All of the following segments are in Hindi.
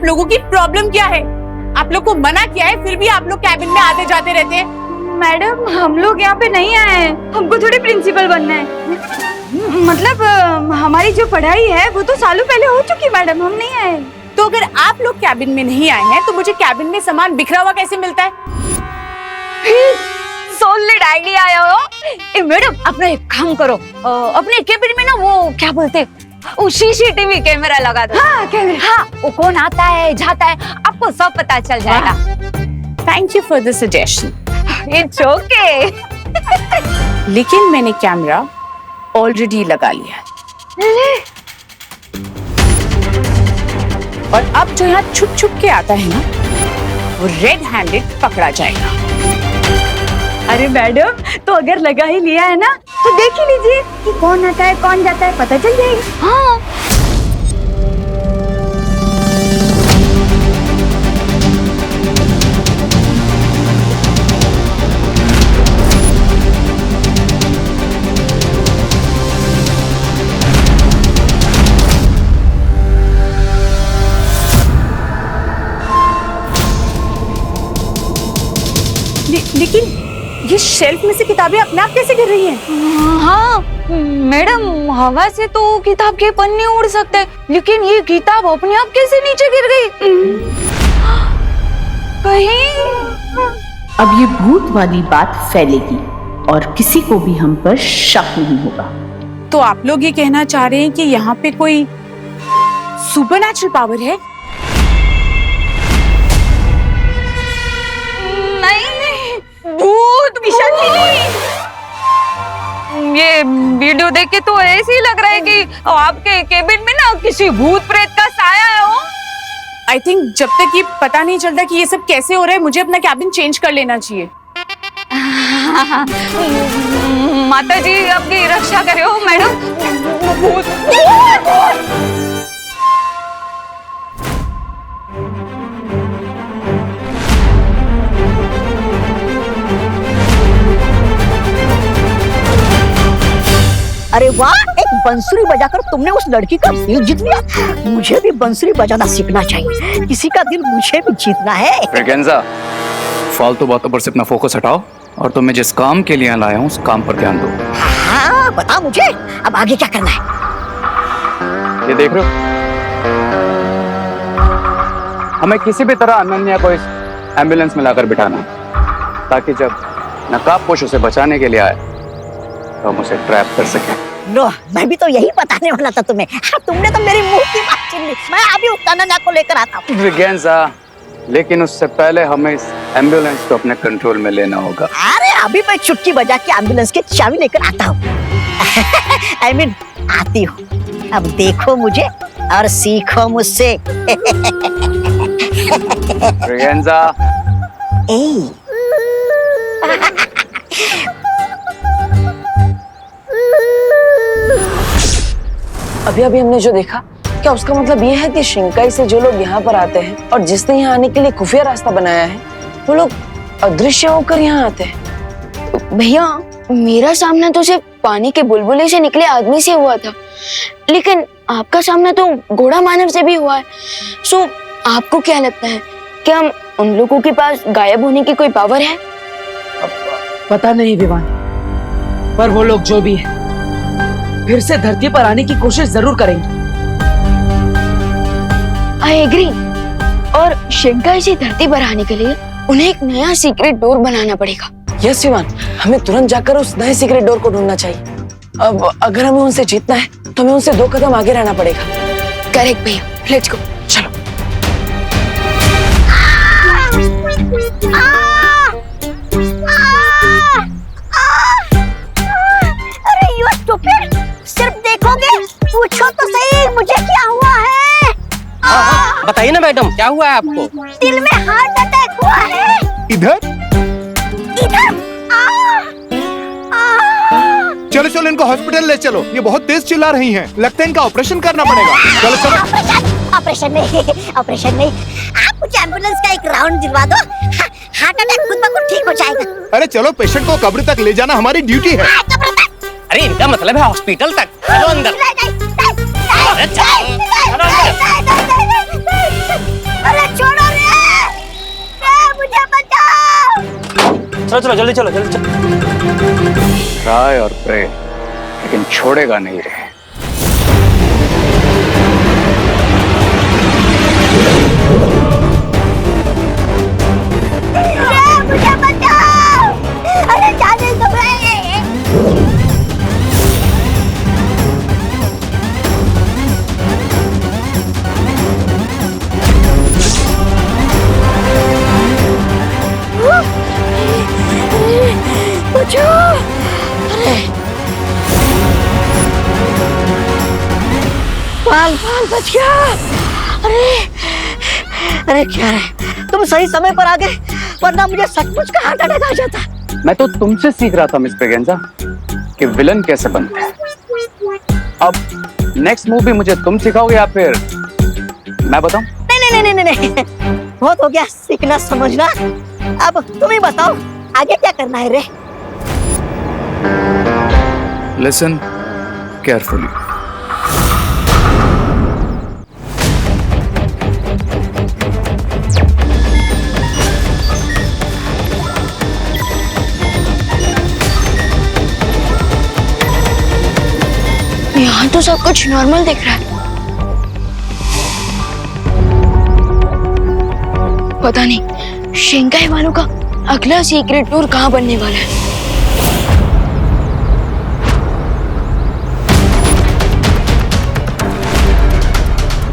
आप लोगों की प्रॉब्लम क्या है? आप लोग को मना किया है फिर भी आप लोग कैबिन में आते जाते रहते हैं। मैडम हम लोग यहाँ पे नहीं आए हैं, हमको थोड़ी प्रिंसिपल बनना है। मतलब हमारी जो पढ़ाई है वो तो सालों पहले हो चुकी मैडम, हम नहीं आए। तो अगर आप लोग कैबिन में नहीं आए हैं तो मुझे कैबिन में सामान बिखरा हुआ कैसे मिलता है? सॉलिड आइडिया आया हो। ए मैडम अपना एक काम करो, अपने केबिन में ना वो क्या बोलते हैं, वो सीसीटीवी कैमरा लगा दो। हाँ कैमरा, हाँ वो कौन आता है जाता है आपको सब पता चल जाएगा। Thank you for the suggestion. It's okay. लेकिन मैंने कैमरा ऑलरेडी लगा लिया है और अब जो यहाँ छुप छुप के आता है ना वो रेड हैंडेड पकड़ा जाएगा। अरे मैडम तो अगर लगा ही लिया है ना तो देख ही लीजिए कि कौन आता है कौन जाता है, पता चल जाएगा। हाँ लेकिन ये शेल्फ में से किताबें अपने आप कैसे गिर रही हैं? हाँ मैडम हवा से तो किताब के पन्ने उड़ सकते हैं, लेकिन ये किताब अपने आप कैसे नीचे गिर गई? कहीं अब ये भूत वाली बात फैलेगी और किसी को भी हम पर शक नहीं होगा। तो आप लोग ये कहना चाह रहे हैं कि यहाँ पे कोई सुपरनैचुरल पावर है? भूत ये वीडियो देख के तो ऐसे ही लग रहा है कि आपके केबिन में ना किसी भूत प्रेत का साया है हो। आई थिंक जब तक ये पता नहीं चलता कि ये सब कैसे हो रहा है मुझे अपना कैबिन चेंज कर लेना चाहिए। माता जी आपकी रक्षा करे हो मैडम। अरे वाह, एक बंसुरी बजाकर तुमने उस लड़की का दिल जीत लिया। मुझे भी बंसुरी बजाना सीखना चाहिए, किसी का दिल मुझे भी जीतना है। फ्रेगेंजा, फालतू बातों पर से अपना फोकस हटाओ और तो मैं जिस काम के लिए लाया हूँ उस काम पर ध्यान दो। हाँ बता मुझे, अब आगे क्या करना है? ये देख रहे हो, हमें किसी भी तरह अनन्या को इस एम्बुलेंस में लाकर बिठाना है ताकि जब नकाबपोश उसे बचाने के लिए आए तो हम उसे ट्रैप कर सकें। लो, मैं भी तो यही बताने वाला था तुम्हें। हाँ, तुमने तो मेरी मुंह की बात छीन ली। मैं अभी उस अनन्या को लेकर आता हूँ। फ्रेगेंजा, लेकिन उससे पहले हमें इस एम्बुलेंस को अपने कंट्रोल में लेना होगा। अरे अभी मैं चुटकी बजा के एम्बुलेंस की चाबी लेकर आता हूँ। आई मीन आती हूँ। अब देखो मुझे और सीखो मुझसे। फ्रेगेंजा, अभी अभी हमने जो देखा, क्या उसका मतलब ये है कि शिंकाई से जो लोग यहाँ पर आते हैं और जिसने यहाँ आने के लिए खुफिया रास्ता बनाया है वो लोग अदृश्य होकर यहाँ आते हैं? भैया मेरा सामना तो सिर्फ पानी के बुलबुले से निकले आदमी से हुआ था, लेकिन आपका सामना तो घोड़ा मानव से भी हुआ है। सो आपको क्या लगता है कि हम उन लोगों के पास गायब होने की कोई पावर है? पता नहीं विवान, पर वो लोग जो भी है फिर से धरती पर आने की कोशिश जरूर करेंगे। I agree. और शिंकाई से धरती पर आने के लिए उन्हें एक नया सीक्रेट डोर बनाना पड़ेगा। यस विवान, हमें तुरंत जाकर उस नए सीक्रेट डोर को ढूंढना चाहिए। अब अगर हमें उनसे जीतना है तो हमें उनसे 2 कदम आगे रहना पड़ेगा। करेक्ट भैया, लेट्स गो। चलो। अरे यू स्टूपिड, सिर्फ देखोगे? पूछो तो सही मुझे क्या हुआ है? बताइए ना मैडम, क्या हुआ है आपको? दिल में हार्ट अटैक हुआ है। इधर इधर चलो चलो, इनको हॉस्पिटल ले चलो। ये बहुत तेज चिल्ला रही हैं। लगता है इनका ऑपरेशन करना पड़ेगा। चलो चलो। ऑपरेशन नहीं, ऑपरेशन नहीं। आप मुझे एम्बुलेंस का एक राउंड दिलवा दो। हार्ट अटैक खुद ब खुद ठीक हो जाएगा। अरे चलो, पेशेंट को कब्र तक ले जाना हमारी ड्यूटी है। अरे इनका मतलब है हॉस्पिटल तक। चलो अंदर। चलो चलो जल्दी चलो जल्दी चलो। ट्राई और प्रे, लेकिन छोड़ेगा नहीं रे। मुझे बचाओ! अरे जाने दो रे! बचाओ! अरे पाल पाल बच गया! अरे अरे क्या रे, तुम सही समय पर आ गए, वरना मुझे सचमुच का हार्ट अटैक आ जाता। मैं तो तुमसे सीख रहा था मिस ब्रिगेंजा कि विलन कैसे बनते हैं। अब नेक्स्ट मूवी मुझे तुम सिखाओगे या फिर मैं बताऊं? नहीं नहीं नहीं नहीं नहीं, बहुत हो गया सीखना समझना। अब तुम ही बताओ आगे क्या करना है रे? Listen carefully. यहाँ तो सब कुछ नॉर्मल दिख रहा है। पता नहीं शिंकाई वालों का अगला सीक्रेट टूर कहाँ बनने वाला है।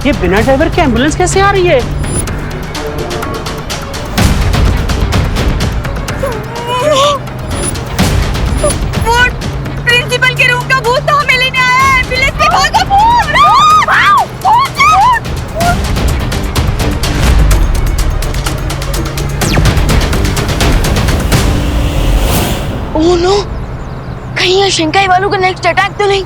ये बिना ड्राइवर की एम्बुलेंस कैसे आ रही है? प्रिंसिपल के रूम का भूत तो हमें लेने आया है। एम्बुलेंस के भूत का भूत! ओह नो, कहीं ये शिंकाई वालों का नेक्स्ट अटैक तो नहीं?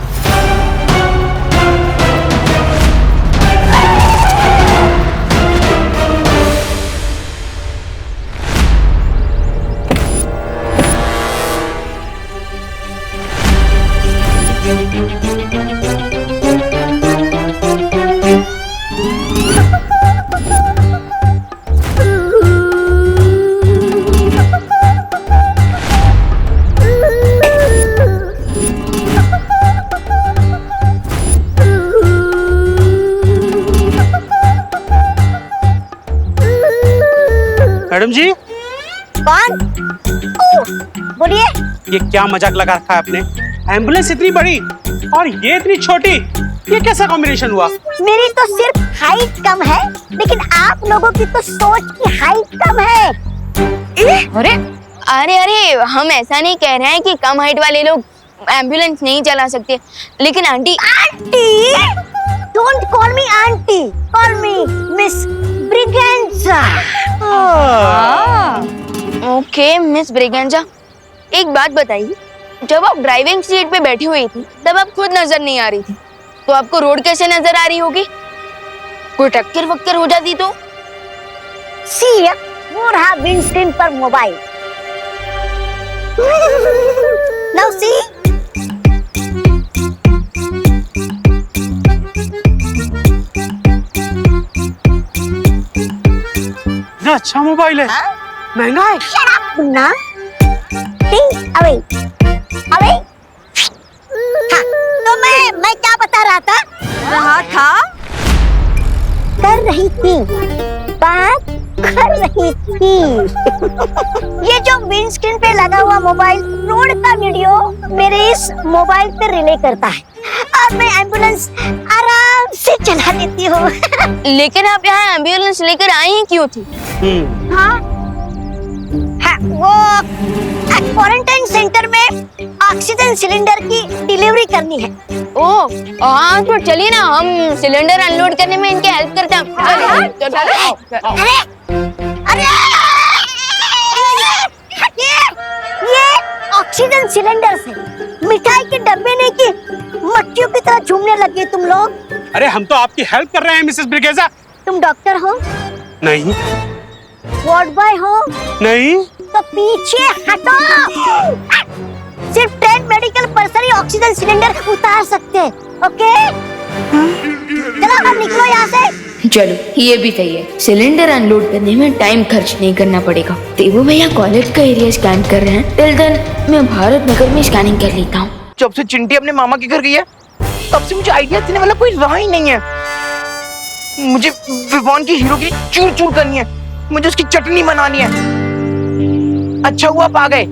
मैडम जी, कौन? बोलिए। ये क्या मजाक लगा रखा है आपने? एम्बुलेंस इतनी बड़ी और ये इतनी छोटी, ये कैसा कॉम्बिनेशन हुआ? मेरी तो सिर्फ हाइट कम है, लेकिन आप लोगों की तो सोच की हाइट कम है। अरे अरे अरे, हम ऐसा नहीं कह रहे हैं कि कम हाइट वाले लोग एम्बुलेंस नहीं चला सकते, लेकिन aunty don't call me aunty, call me miss Braganza. Okay miss Braganza, एक बात बताइए, जब आप ड्राइविंग सीट पे बैठी हुई थी तब आप खुद नजर नहीं आ रही थी, तो आपको रोड कैसे नजर आ रही होगी? कोई टक्कर वक्कर हो जाती तो? सी, वो रहा विंडस्क्रीन पर मोबाइल। नाउ सी, अच्छा मोबाइल है, महंगा है। Shut up Munna, think away away. हाँ, तो मैं क्या बता रहा था? कर रही थी, बात कर रही थी। ये जो विंडस्क्रीन पे लगा हुआ मोबाइल रोड का वीडियो मेरे इस मोबाइल पे रिले करता है और मैं एम्बुलेंस आराम से चला लेती हूँ। लेकिन आप यहाँ एम्बुलेंस लेकर आई ही क्यों थी? हाँ, वो क्वारंटाइन सेंटर में ऑक्सीजन सिलेंडर की डिलीवरी करनी है। ओह हाँ, तो चलिए ना, हम सिलेंडर अनलोड करने में इनके हेल्प करते हैं। अरे अरे, ये ऑक्सीजन सिलेंडर से मिठाई के डब्बे नहीं की मट्टियों की तरह झूमने लगे तुम लोग। अरे हम तो आपकी हेल्प कर रहे हैं मिसेस ब्रिगेंजा। तुम डॉक्टर हो? नहीं। वार्ड बॉय हो? नहीं। तो पीछे हटो। सिर्फ ट्रेन मेडिकल पर्सन ही ऑक्सीजन सिलेंडर उतार सकते हैं, ओके? चलो अब निकलो यहाँ से। चलो ये भी सही है, सिलेंडर अनलोड करने में टाइम खर्च नहीं करना पड़ेगा। देवू भैया कॉलेज का एरिया स्कैन कर रहे हैं, टिल देन मैं भारत नगर में स्कैनिंग कर लेता हूँ। जब से चिंटी अपने मामा के घर गई है तब से मुझे आइडिया देने वाला कोई रहा ही नहीं है। मुझे विवान की हीरो की चूर चूर करनी है, मुझे उसकी चटनी बनानी है। अच्छा हुआ आप आ गए।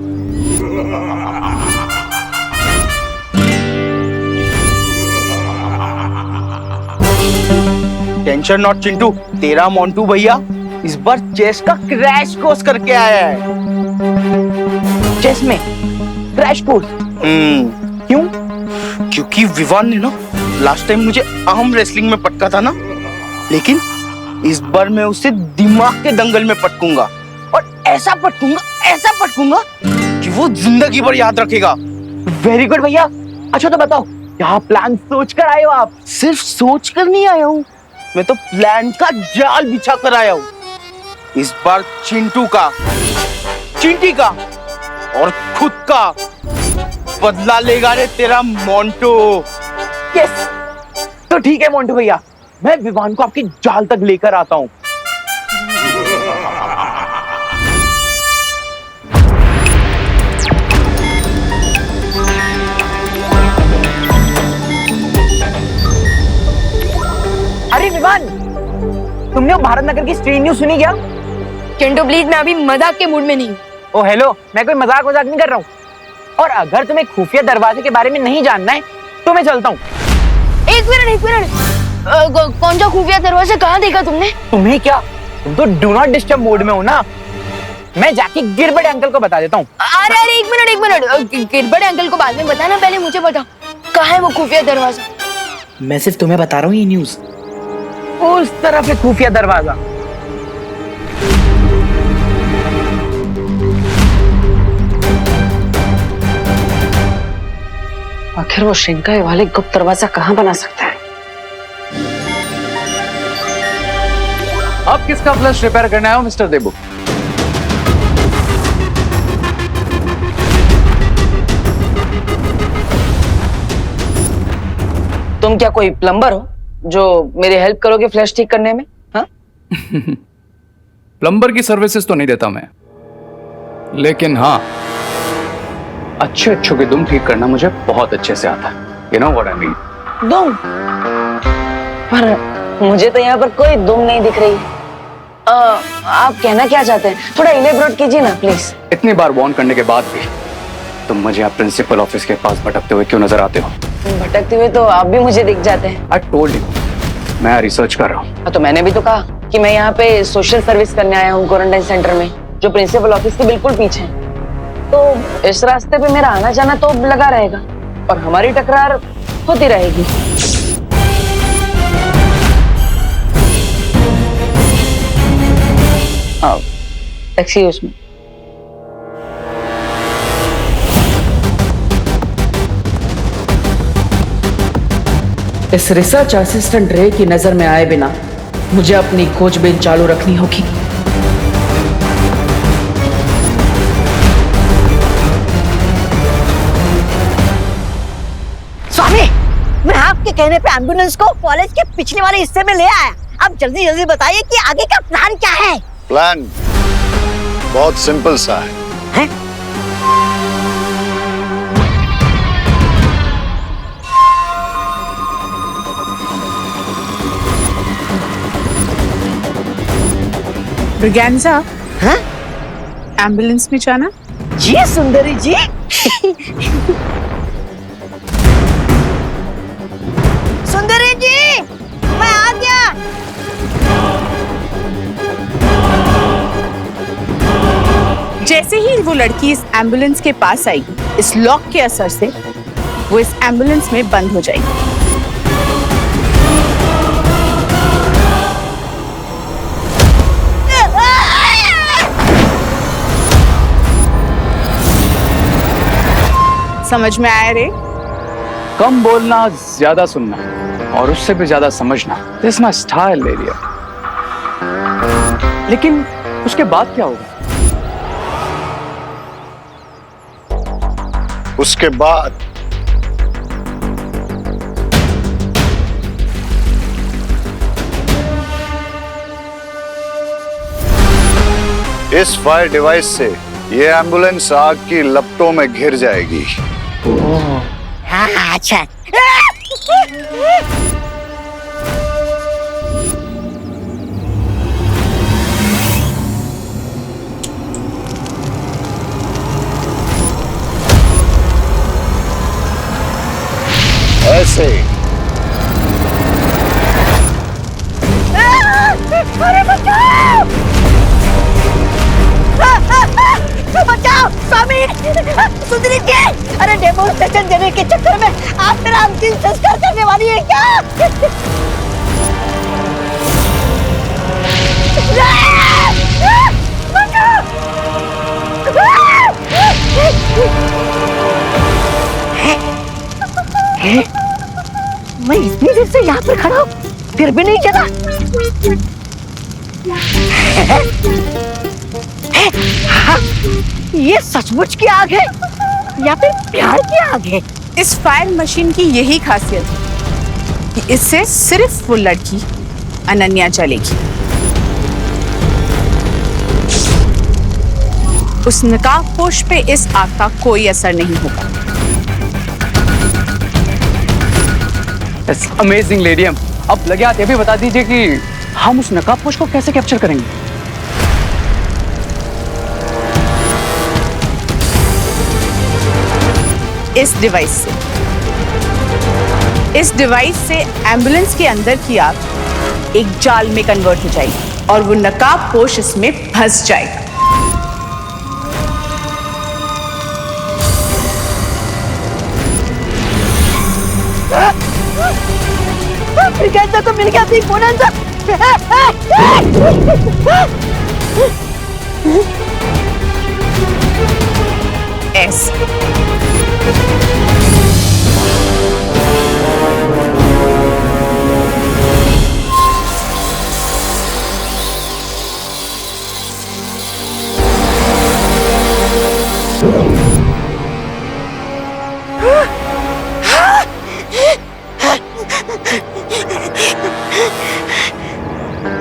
टेंशन नॉट चिंटू, तेरा मोंटू भैया इस बार चेस का क्रैश कोर्स करके आया है। चेस में क्रैश कोर्स? क्यों? क्योंकि विवान ने ना लास्ट टाइम मुझे आर्म रेसलिंग में पटका था ना, लेकिन इस बार मैं उसे दिमाग के दंगल में पटकूंगा और ऐसा पटकूंगा कि वो जिंदगी भर याद रखेगा। वेरी गुड भैया। अच्छा तो बताओ, क्या प्लान सोच कर आए हो आप? सिर्फ सोच कर नहीं आया हूँ, मैं तो प्लान का जाल बिछा कर आया हूँ। इस बार चिंटू का, चिंटी का और खुद का बदला लेगा रे तेरा मोंटू। यस, तो ठीक है मोंटू भैया, मैं विवान को आपकी जाल तक लेकर आता हूँ। अरे विवान, तुमने वो भारत नगर की स्ट्रीट न्यूज सुनी क्या? चिंटू प्लीज, मैं अभी मजाक के मूड में नहीं हूँ। ओ हेलो, मैं कोई मजाक नहीं कर रहा हूँ। और अगर तुम्हें खुफिया दरवाजे के बारे में नहीं जानना है तो मैं चलता हूँ। एक मिनट, कौन सा खुफिया दरवाजा कहाँ देखा तुमने? तुम्हें क्या, तुम तो डू नॉट डिस्टर्ब मोड में हो ना। मैं जाके गिरबड़े अंकल को बता देता हूँ। अरे एक मिनट, गिरबड़े अंकल को बाद में बताना, पहले मुझे बताओ कहाँ है वो खुफिया दरवाजा? मैं सिर्फ तुम्हें बता रहा हूँ ये न्यूज। उस तरफ है खुफिया दरवाजा। आखिर वो श्रिंकाई वाले गुप्त दरवाजा कहाँ बना सकता है? अब किसका फ्लश रिपेयर करना है मिस्टर देबू? तुम क्या कोई प्लम्बर हो जो मेरी हेल्प करोगे फ्लैश ठीक करने में? हाँ? प्लम्बर की सर्विसेज तो नहीं देता मैं, लेकिन हाँ, अच्छे के दुम ठीक करना मुझे बहुत अच्छे से आता है। You know what I mean? दुम? पर मुझे तो यहाँ पर कोई दुम नहीं दिख रही। आप कहना क्या चाहते हैं? थोड़ा इलेबोरेट कीजिए ना प्लीज। इतनी बार वार्न करने के बाद भी तुम मुझे आप प्रिंसिपल ऑफिस के पास भटकते हुए क्यों नजर आते हो? भटकते हुए तो आप भी मुझे दिख जाते हैं। I told you, मैं रिसर्च कर रहा हूँ। तो मैंने भी तो कहा कि मैं यहाँ पे सोशल सर्विस करने आया हूँ क्वारंटाइन सेंटर में, जो प्रिंसिपल ऑफिस के बिल्कुल पीछे है। तो इस रास्ते पे मेरा आना जाना तो लगा रहेगा और हमारी टकरार होती रहेगी। आओ, एक्सक्यूज मी। इस रिसर्च असिस्टेंट रे की नजर में आए बिना मुझे अपनी खोजबीन चालू रखनी होगी। स्वामी, मैं आपके कहने पे एम्बुलेंस को कॉलेज के पिछले वाले हिस्से में ले आया। अब जल्दी जल्दी बताइए कि आगे का प्लान क्या है? प्लान बहुत सिंपल सा है। ब्रिगेंजा, हाँ? एम्बुलेंस में जाना? जी सुंदरी जी। सुंदरी जी, मैं आ गया। जैसे ही वो लड़की इस एम्बुलेंस के पास आई, इस लॉक के असर से वो इस एम्बुलेंस में बंद हो जाएगी। समझ में आया रे? कम बोलना, ज्यादा सुनना और उससे भी ज्यादा समझना, दिस माय स्टाइल एरिया। लेकिन उसके बाद क्या होगा? उसके बाद इस फायर डिवाइस से ये एम्बुलेंस आग की लपटों में घिर जाएगी। हाँ अच्छा। ऐसे अरे बचाओ! बचाओ स्वामी, सुध लीजिए। अरे डेमोन्स्ट्रेशन देने के चक्कर में आप मेरा अंतिम संस्कार करने वाली है क्या? मैं इतनी देर से यहाँ पर खड़ा हूँ, फिर भी नहीं चला। ये सचमुच की आग है या फिर प्यार की आग है? इस फायर मशीन की यही खासियत है कि इससे सिर्फ वो लड़की अनन्या जलेगी। उस नकाबपोश पे इस आग का कोई असर नहीं होगा। अमेजिंग लेडियम। अब लगे हाथ ये भी बता दीजिए कि हम उस नकाबपोश को कैसे कैप्चर करेंगे? इस डिवाइस से एम्बुलेंस के अंदर की आग एक जाल में कन्वर्ट हो जाएगी और वो नकाबपोश इसमें फंस जाएगा। ब्रिगेडियर को मिल गया big bonanza. Yes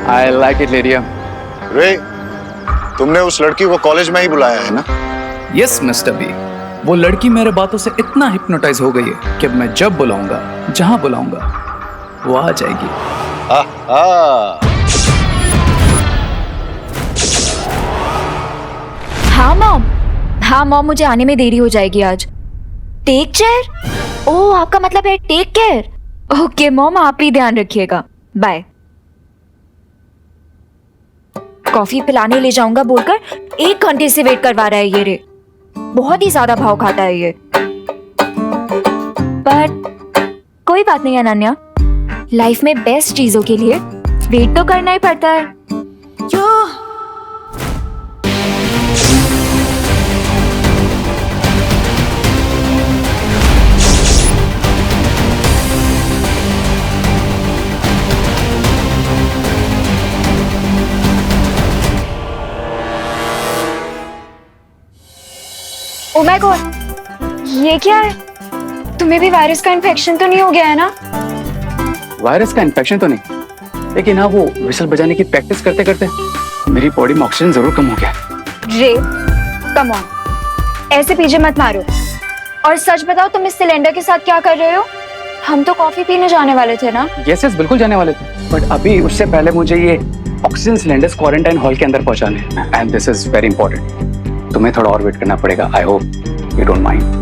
I like it, लेडियम। रे, तुमने उस लड़की को कॉलेज में ही बुलाया है ना? Yes mister B. वो लड़की मेरे बातों से इतना हिप्नोटाइज हो गई है कि मैं जब बुलाऊंगा, जहां बुलाऊंगा, वो आ जाएगी। हाँ मॉम, मुझे आने में देरी हो जाएगी आज। Take care? ओह, आपका मतलब है टेक केयर। ओके मॉम, आप ही ध्यान रखिएगा। बाय। कॉफी पिलाने ले जाऊंगा बोलकर 1 घंटे से वेट करवा रहा है ये रे। बहुत ही ज्यादा भाव खाता है ये। पर कोई बात नहीं अनन्या, लाइफ में बेस्ट चीजों के लिए वेट तो करना ही पड़ता है। क्यों? ओह माय गॉड, ये क्या है? तुम्हें भी वायरस का इन्फेक्शन तो नहीं हो गया है ना? वायरस का इन्फेक्शन तो नहीं, लेकिन हाँ वो विसल बजाने की प्रैक्टिस करते करते मेरी बॉडी में ऑक्सीजन जरूर कम हो गया। रे, कम ऑन, ऐसे पीछे मत मारो। और सच बताओ, तुम इस सिलेंडर के साथ क्या कर रहे हो? हम तो कॉफी पीने जाने वाले थे ना? यस बिल्कुल जाने वाले थे, बट अभी उससे पहले मुझे ये ऑक्सीजन सिलेंडर्स क्वारंटाइन हॉल के अंदर पहुंचाने हैं, and this is very important. तुम्हें थोड़ा और वेट करना पड़ेगा। I hope you don't mind.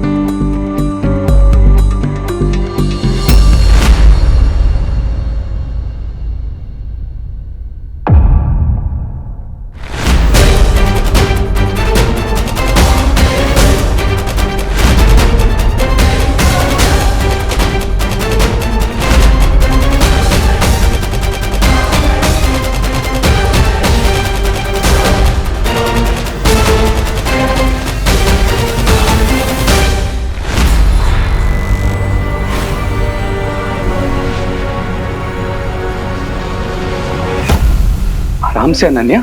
आराम से अनन्या।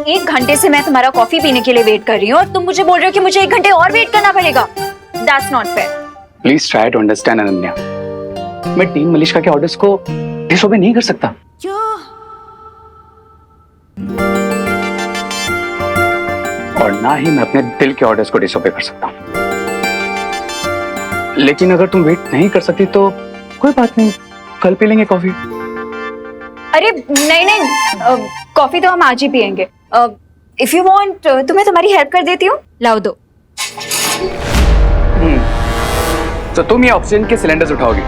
1 घंटे से मैं तुम्हारा कॉफी पीने के लिए वेट कर रही हूँ और तुम मुझे बोल रहे हो कि मुझे 1 घंटे और वेट करना पड़ेगा। That's not fair. Please try to understand Ananya. मैं टीम मलिश्का के ऑर्डर्स को डिसओबे नहीं कर सकता। ना ही मैं अपने दिल के ऑर्डर्स को डिसोबे कर सकता हूँ। लेकिन अगर तुम वेट नहीं कर सकती तो कोई बात नहीं, कल पी लेंगे कॉफी। अरे नहीं नहीं, कॉफी तो हम आज ही पियेंगे। इफ यू वांट तो मैं तुम्हारी हेल्प कर देती हूँ, लाओ दो। तो तुम ये ऑक्सीजन के सिलेंडर्स उठाओगी?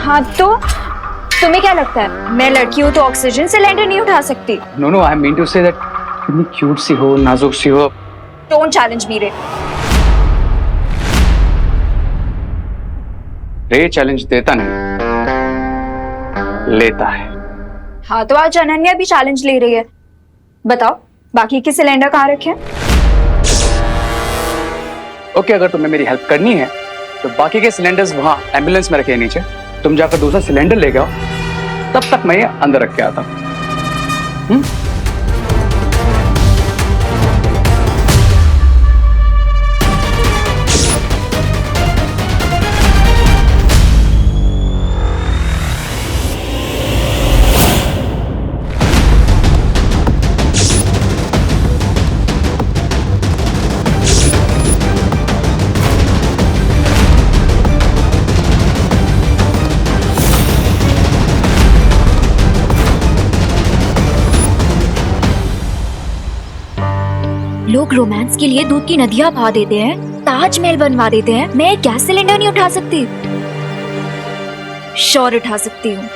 हाँ तो तुम्हें क्या लगता है मैं लड़की हूँ तो ऑक्सीजन सिलेंडर नहीं उठा सकती? No no, I mean to say that कितनी क्यूट सी हो, नाजुक सी हो। डोंट चैलेंज मी रे। रे चैलेंज देता नहीं, लेता है। हाँ तो आज अनन्या भी चैलेंज ले रही है। बताओ बाकी के सिलेंडर कहाँ रखे हैं? ओके, अगर तुम्हें मेरी हेल्प करनी है तो बाकी के सिलेंडर्स वहां एम्बुलेंस में रखे हैं नीचे। तुम जाकर दूसरा सिलेंडर ले आओ, तब तक मैं ये अंदर रख के आता हूं। लोग रोमांस के लिए दूध की नदियां बहा देते हैं, ताजमहल बनवा देते हैं। मैं एक गैस सिलेंडर नहीं उठा सकती? श्योर उठा सकती हूँ।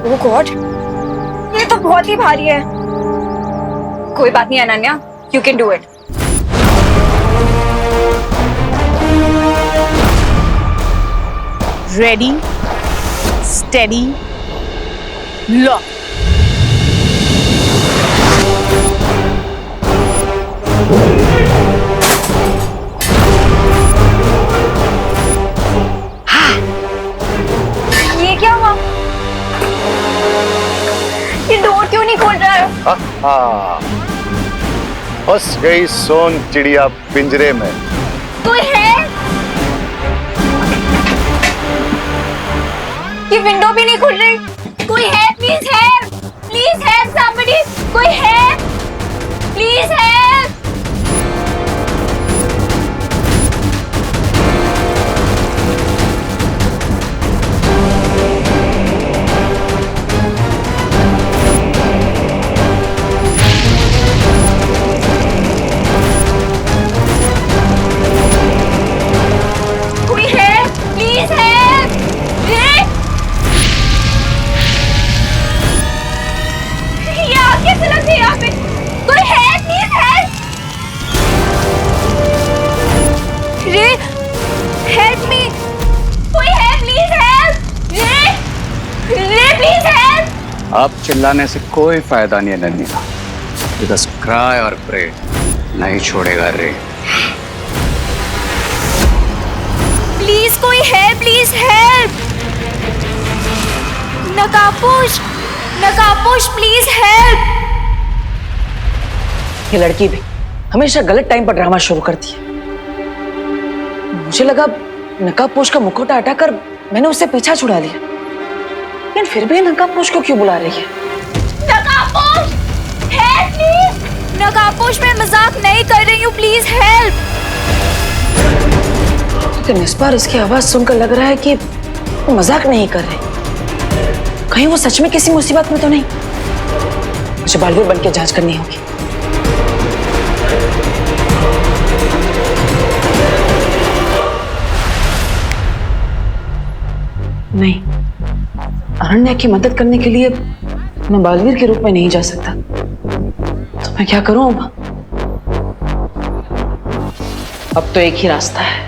ओह गॉड, ये तो बहुत ही भारी है। कोई बात नहीं Ananya, you can do it. Ready, steady, lock. ये क्या हुआ? ये डोर क्यों नहीं खोल रहा है? फंस गई सोन चिड़िया पिंजरे में। कोई है? ये विंडो भी नहीं खुल रही। कोई है? Please help, please help somebody. कोई है? Please help. कोई है? Please help. ये आग कैसे लग गई यहाँ पे? कोई है? Please help. रे हेल्प मी। कोई है? Please help. रे प्लीज हेल्प। अब चिल्लाने से कोई फायदा नहीं है नन्ही। बस क्राई और प्रे, नहीं छोड़ेगा रे। प्लीज कोई है, प्लीज हेल्प। नकाबपोश, नकाबपोश प्लीज हेल्प। ये लड़की भी हमेशा गलत टाइम पर ड्रामा शुरू करती है। मुझे लगा नकाबपोश का मुखौटा हटाकर मैंने उससे पीछा छुड़ा लिया, लेकिन फिर भी नकाबपोश को क्यों बुला रही है? नकाबपोश हेल्प प्लीज। नकाबपोश मैं मजाक नहीं कर रही हूँ, प्लीज हेल्प। लेकिन इस बार इसकी आवाज सुनकर लग रहा है कि वो मजाक नहीं कर रहे। कहीं वो सच में किसी मुसीबत में तो नहीं? मुझे बालवीर बन के जांच करनी होगी। नहीं, अरण्या की मदद करने के लिए मैं बालवीर के रूप में नहीं जा सकता। तो मैं क्या करूं अब तो एक ही रास्ता है।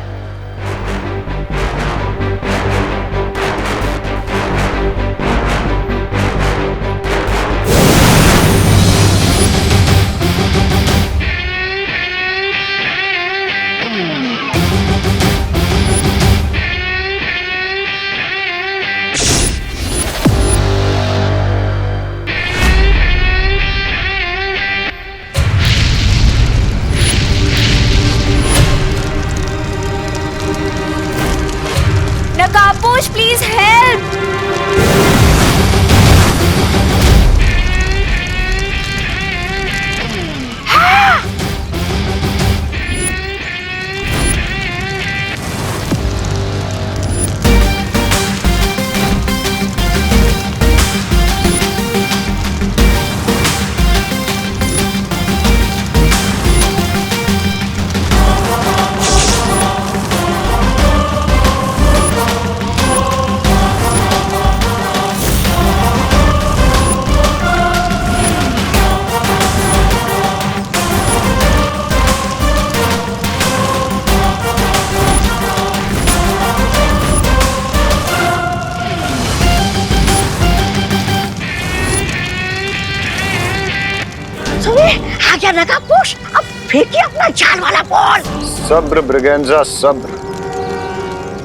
गया नकाबपोश, अब फेंकिए अपना जान वाला बॉल। सब्र ब्रिगेंजा सब्र,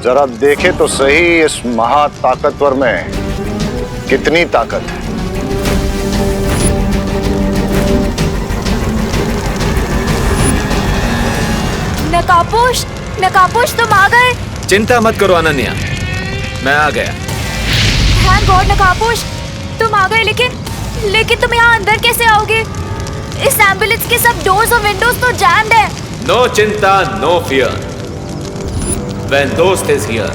जरा देखे तो सही इस महा ताकतवर में कितनी ताकत है। नकाबपोश, नकाबपोश तुम आ गए। चिंता मत करो अनन्या, मैं आ गया। थैंक गॉड नकाबपोश, तुम आ गए। लेकिन तुम यहाँ अंदर कैसे आओगे? इस एम्बुलेंस के सब डोर्स और विंडोज तो जैम्ड है। नो चिंता, नो फियर, when दोस्त is here.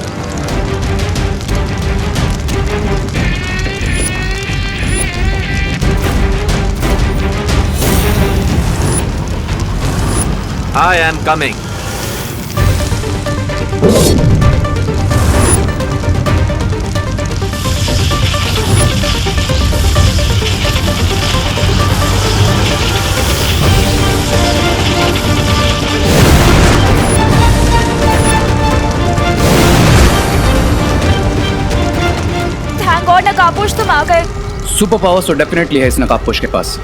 I am coming. Thank God नकाबपोश तुम आ गए। सुपर पावर्स तो डेफिनेटली है इस नकाबपोश के पास।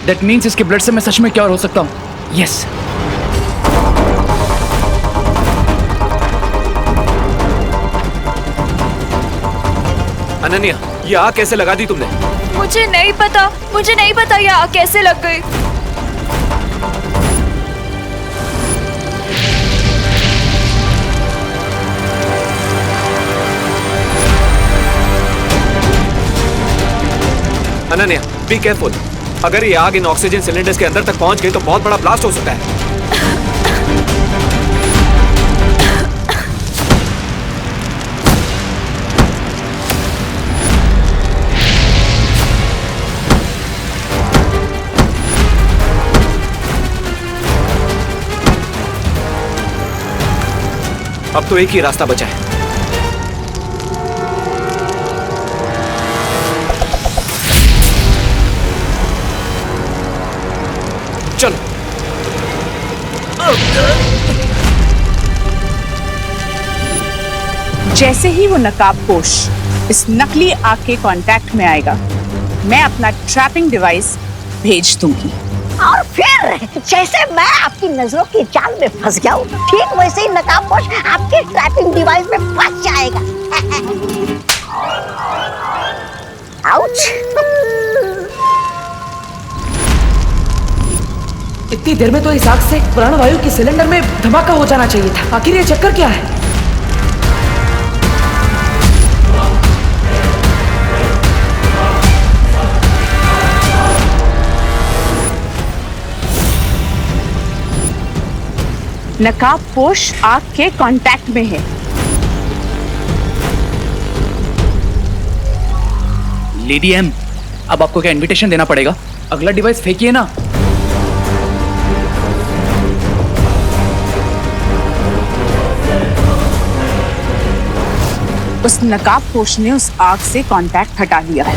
दैट मीन्स इसके ब्लड से मैं सच में क्योर हो सकता हूँ। यस अनन्या, ये आग कैसे लगा दी तुमने? मुझे नहीं पता ये आग कैसे लग गई। Ananya, be careful. अगर ये आग इन ऑक्सीजन सिलेंडर्स के अंदर तक पहुंच गई तो बहुत बड़ा ब्लास्ट हो सकता है। अब तो एक ही रास्ता बचा है। चलो। जैसे ही वो नकाबपोश इस नकली आग के कांटेक्ट में आएगा, मैं अपना ट्रैपिंग डिवाइस भेज दूंगी। और फिर जैसे मैं आपकी नजरों की जाल में फंस गया हूँ, ठीक वैसे ही नकाबपोश आपके ट्रैपिंग डिवाइस में फंस जाएगा। आउच! इतनी देर में तो इस आग से प्राणवायु के सिलेंडर में धमाका हो जाना चाहिए था। आखिर ये चक्कर क्या है? नकाबपोश आग के कांटेक्ट में है। लेडी एम, अब आपको क्या इनविटेशन देना पड़ेगा? अगला डिवाइस फेंकिए ना। उस नकाबपोश ने उस आग से कांटेक्ट हटा दिया है।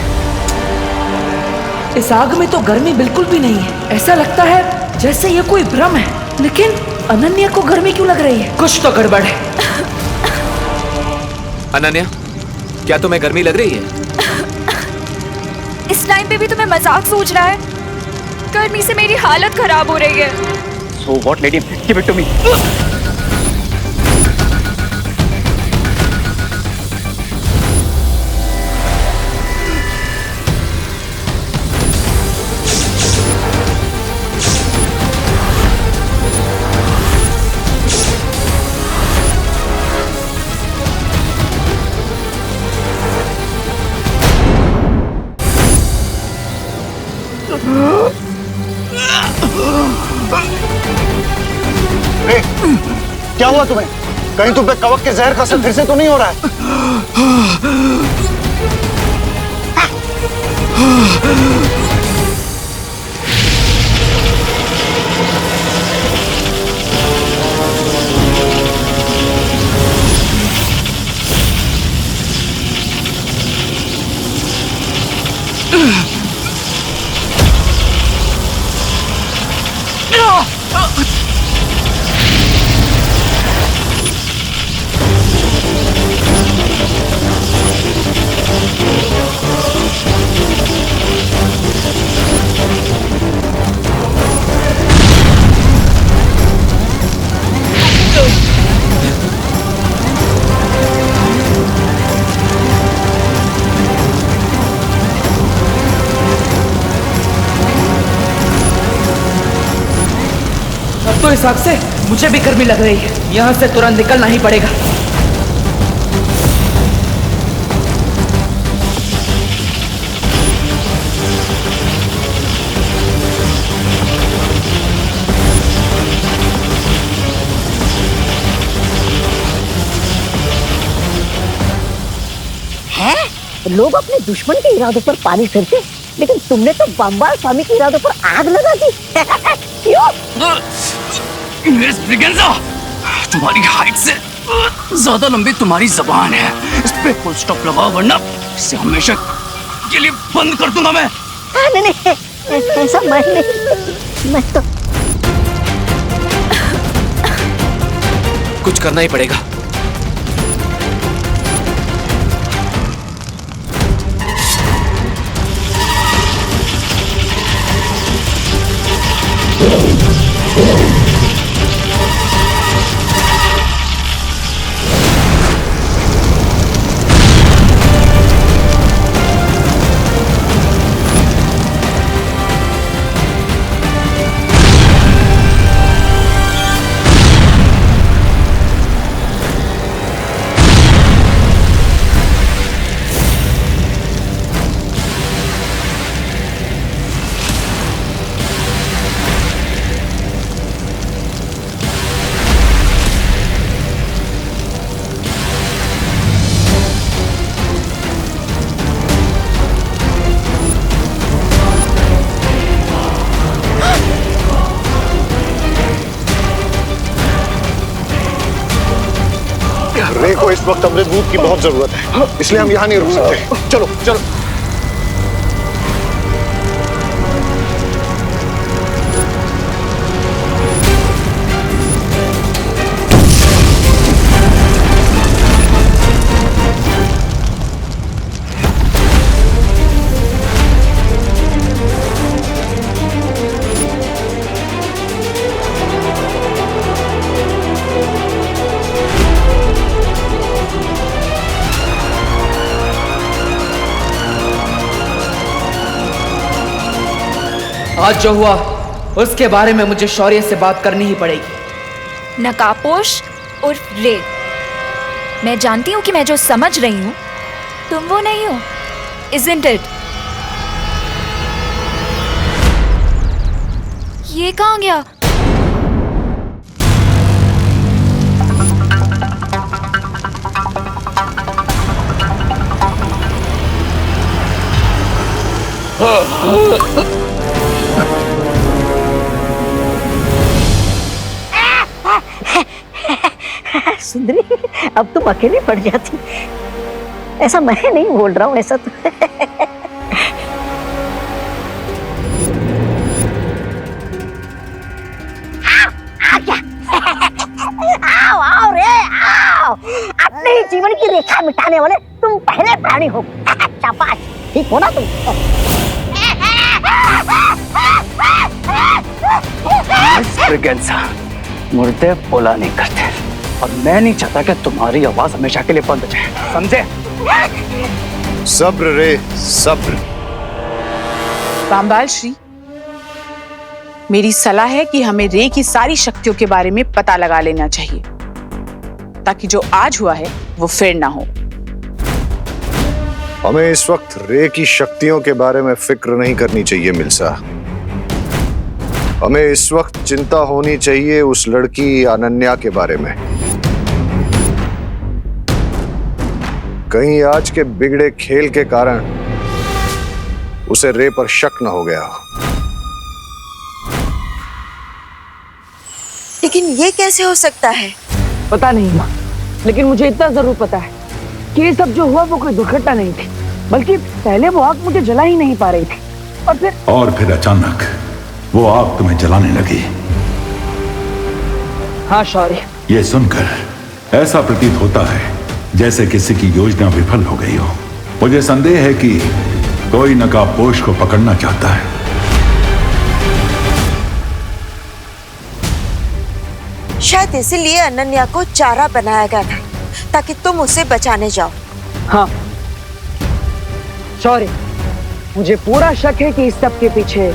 इस आग में तो गर्मी बिल्कुल भी नहीं है। ऐसा लगता है जैसे ये कोई भ्रम है। लेकिन अनन्या को गर्मी क्यों लग रही है? कुछ तो गड़बड़ है। अनन्या, क्या तुम्हें गर्मी लग रही है? इस टाइम पे भी तुम्हें मजाक सूझ रहा है? गर्मी से मेरी हालत खराब हो रही है। So what, lady? Give it to me. क्या हुआ तुम्हें? कहीं तुम पे कवक के जहर का असर फिर से तो नहीं हो रहा है? इस आग से मुझे भी गर्मी लग रही है। यहाँ से तुरंत निकलना ही पड़ेगा। लोग अपने दुश्मन के इरादों पर पानी फिरते, लेकिन तुमने तो बम्बाल स्वामी के इरादों पर आग लगा दी। क्यों? मिस ब्रिगेंजा, तुम्हारी हाइट से ज्यादा लंबी तुम्हारी जबान है। इस पे फुल स्टॉप लगाओ, वरना इसे हमेशा के लिए बंद कर दूंगा मैं। नहीं, ऐसा मैं तो कुछ करना ही पड़ेगा। रे को इस वक्त अमृत दूध की बहुत जरूरत है, इसलिए हम यहाँ नहीं रुक सकते। चलो चलो। आज जो हुआ उसके बारे में मुझे शौर्य से बात करनी ही पड़ेगी। नकाबपोश उर्फ रे, मैं जानती हूँ कि मैं जो समझ रही हूँ तुम वो नहीं हो, isn't it? ये कहाँ गया? सुंदरी, अब तुम अकेली पड़ जाती। ऐसा मैं नहीं बोल रहा हूँ, ऐसा तो आओ आओ रे आओ, अपने ही जीवन की रेखा मिटाने वाले तुम पहले प्राणी हो। शाबाश, ठीक हो ना तुम? मुर्दे बोला नहीं करते, और मैं नहीं चाहता कि तुम्हारी आवाज हमेशा के लिए बंद हो जाए, समझे? सब्र रे, सब्र। बाम्बाल श्री, मेरी सलाह है कि हमें रे की सारी शक्तियों के बारे में पता लगा लेना चाहिए, ताकि जो आज हुआ है वो फिर ना हो। हमें इस वक्त रे की शक्तियों के बारे में फिक्र नहीं करनी चाहिए मिल्सा। हमें इस वक्त चिंता होनी चाहिए उस लड़की अनन्या के बारे में। कहीं आज के बिगड़े खेल के कारण उसे रे पर शक न हो गया हो। लेकिन ये कैसे हो सकता है? पता नहीं माँ, लेकिन मुझे इतना जरूर पता है कि ये सब जो हुआ वो कोई दुर्घटना नहीं थी, बल्कि पहले वो आग मुझे जला ही नहीं पा रही थी, और फिर अचानक वो आग तुम्हें जलाने लगी। हाँ शौर्य, ये सुनकर ऐसा प्रतीत होता है जैसे किसी की योजना विफल हो गई हो। मुझे संदेह है कि कोई नकाबपोश को पकड़ना चाहता है। शायद इसीलिए अनन्या को चारा बनाया गया था, ताकि तुम उसे बचाने जाओ। हाँ शौर्य, मुझे पूरा शक है कि इस सब के पीछे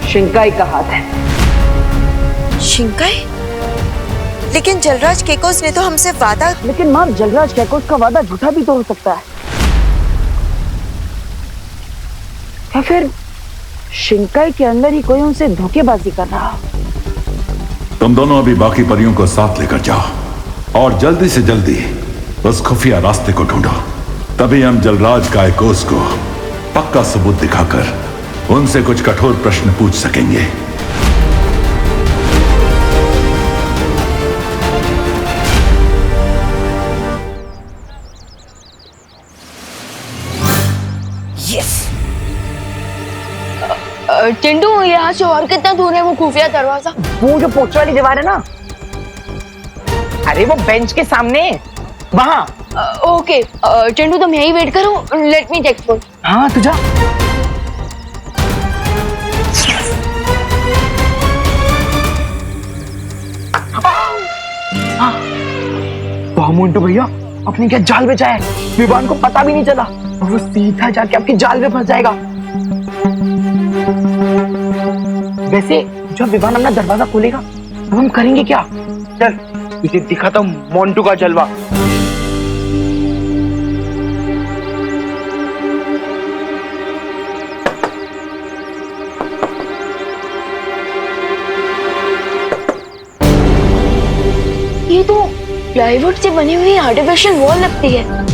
शिंकाई का हाथ है। शिंकाई? लेकिन जलराज केकोस ने तो हमसे वादा। लेकिन माँ, जलराज केकोस का वादा झूठा भी तो हो सकता है। या फिर शिंकाई के अंदर ही कोई उनसे धोखेबाजी कर रहा। तुम दोनों अभी बाकी परियों को साथ लेकर जाओ और जल्दी से जल्दी उस खुफिया रास्ते को ढूंढो। तभी हम जलराज केकोस को पक्का सबूत दिखाकर उनसे कुछ कठोर प्रश्न पूछ सकेंगे। चिंटू, यहाँ से और कितना दूर है वो खुफिया दरवाजा? वो जो पोस्ट वाली दीवार है ना, अरे वो बेंच के सामने वहाँ। ओके चिंटू, तुम यही वेट करो, लेट मी चेक फॉर। हाँ तू जा। वाह मोंटू भैया, अपने क्या जाल बिछा है, विवान को पता भी नहीं चला। वो सीधा जाके आपकी जाल में फंस जाएगा। वैसे जब विवान अपना दरवाजा खोलेगा तो हम करेंगे क्या? चल तुझे दिखाता हूँ मोंटू का जलवा। ये तो प्लाईवुड से बनी हुई आर्टिफिशियल वॉल लगती है।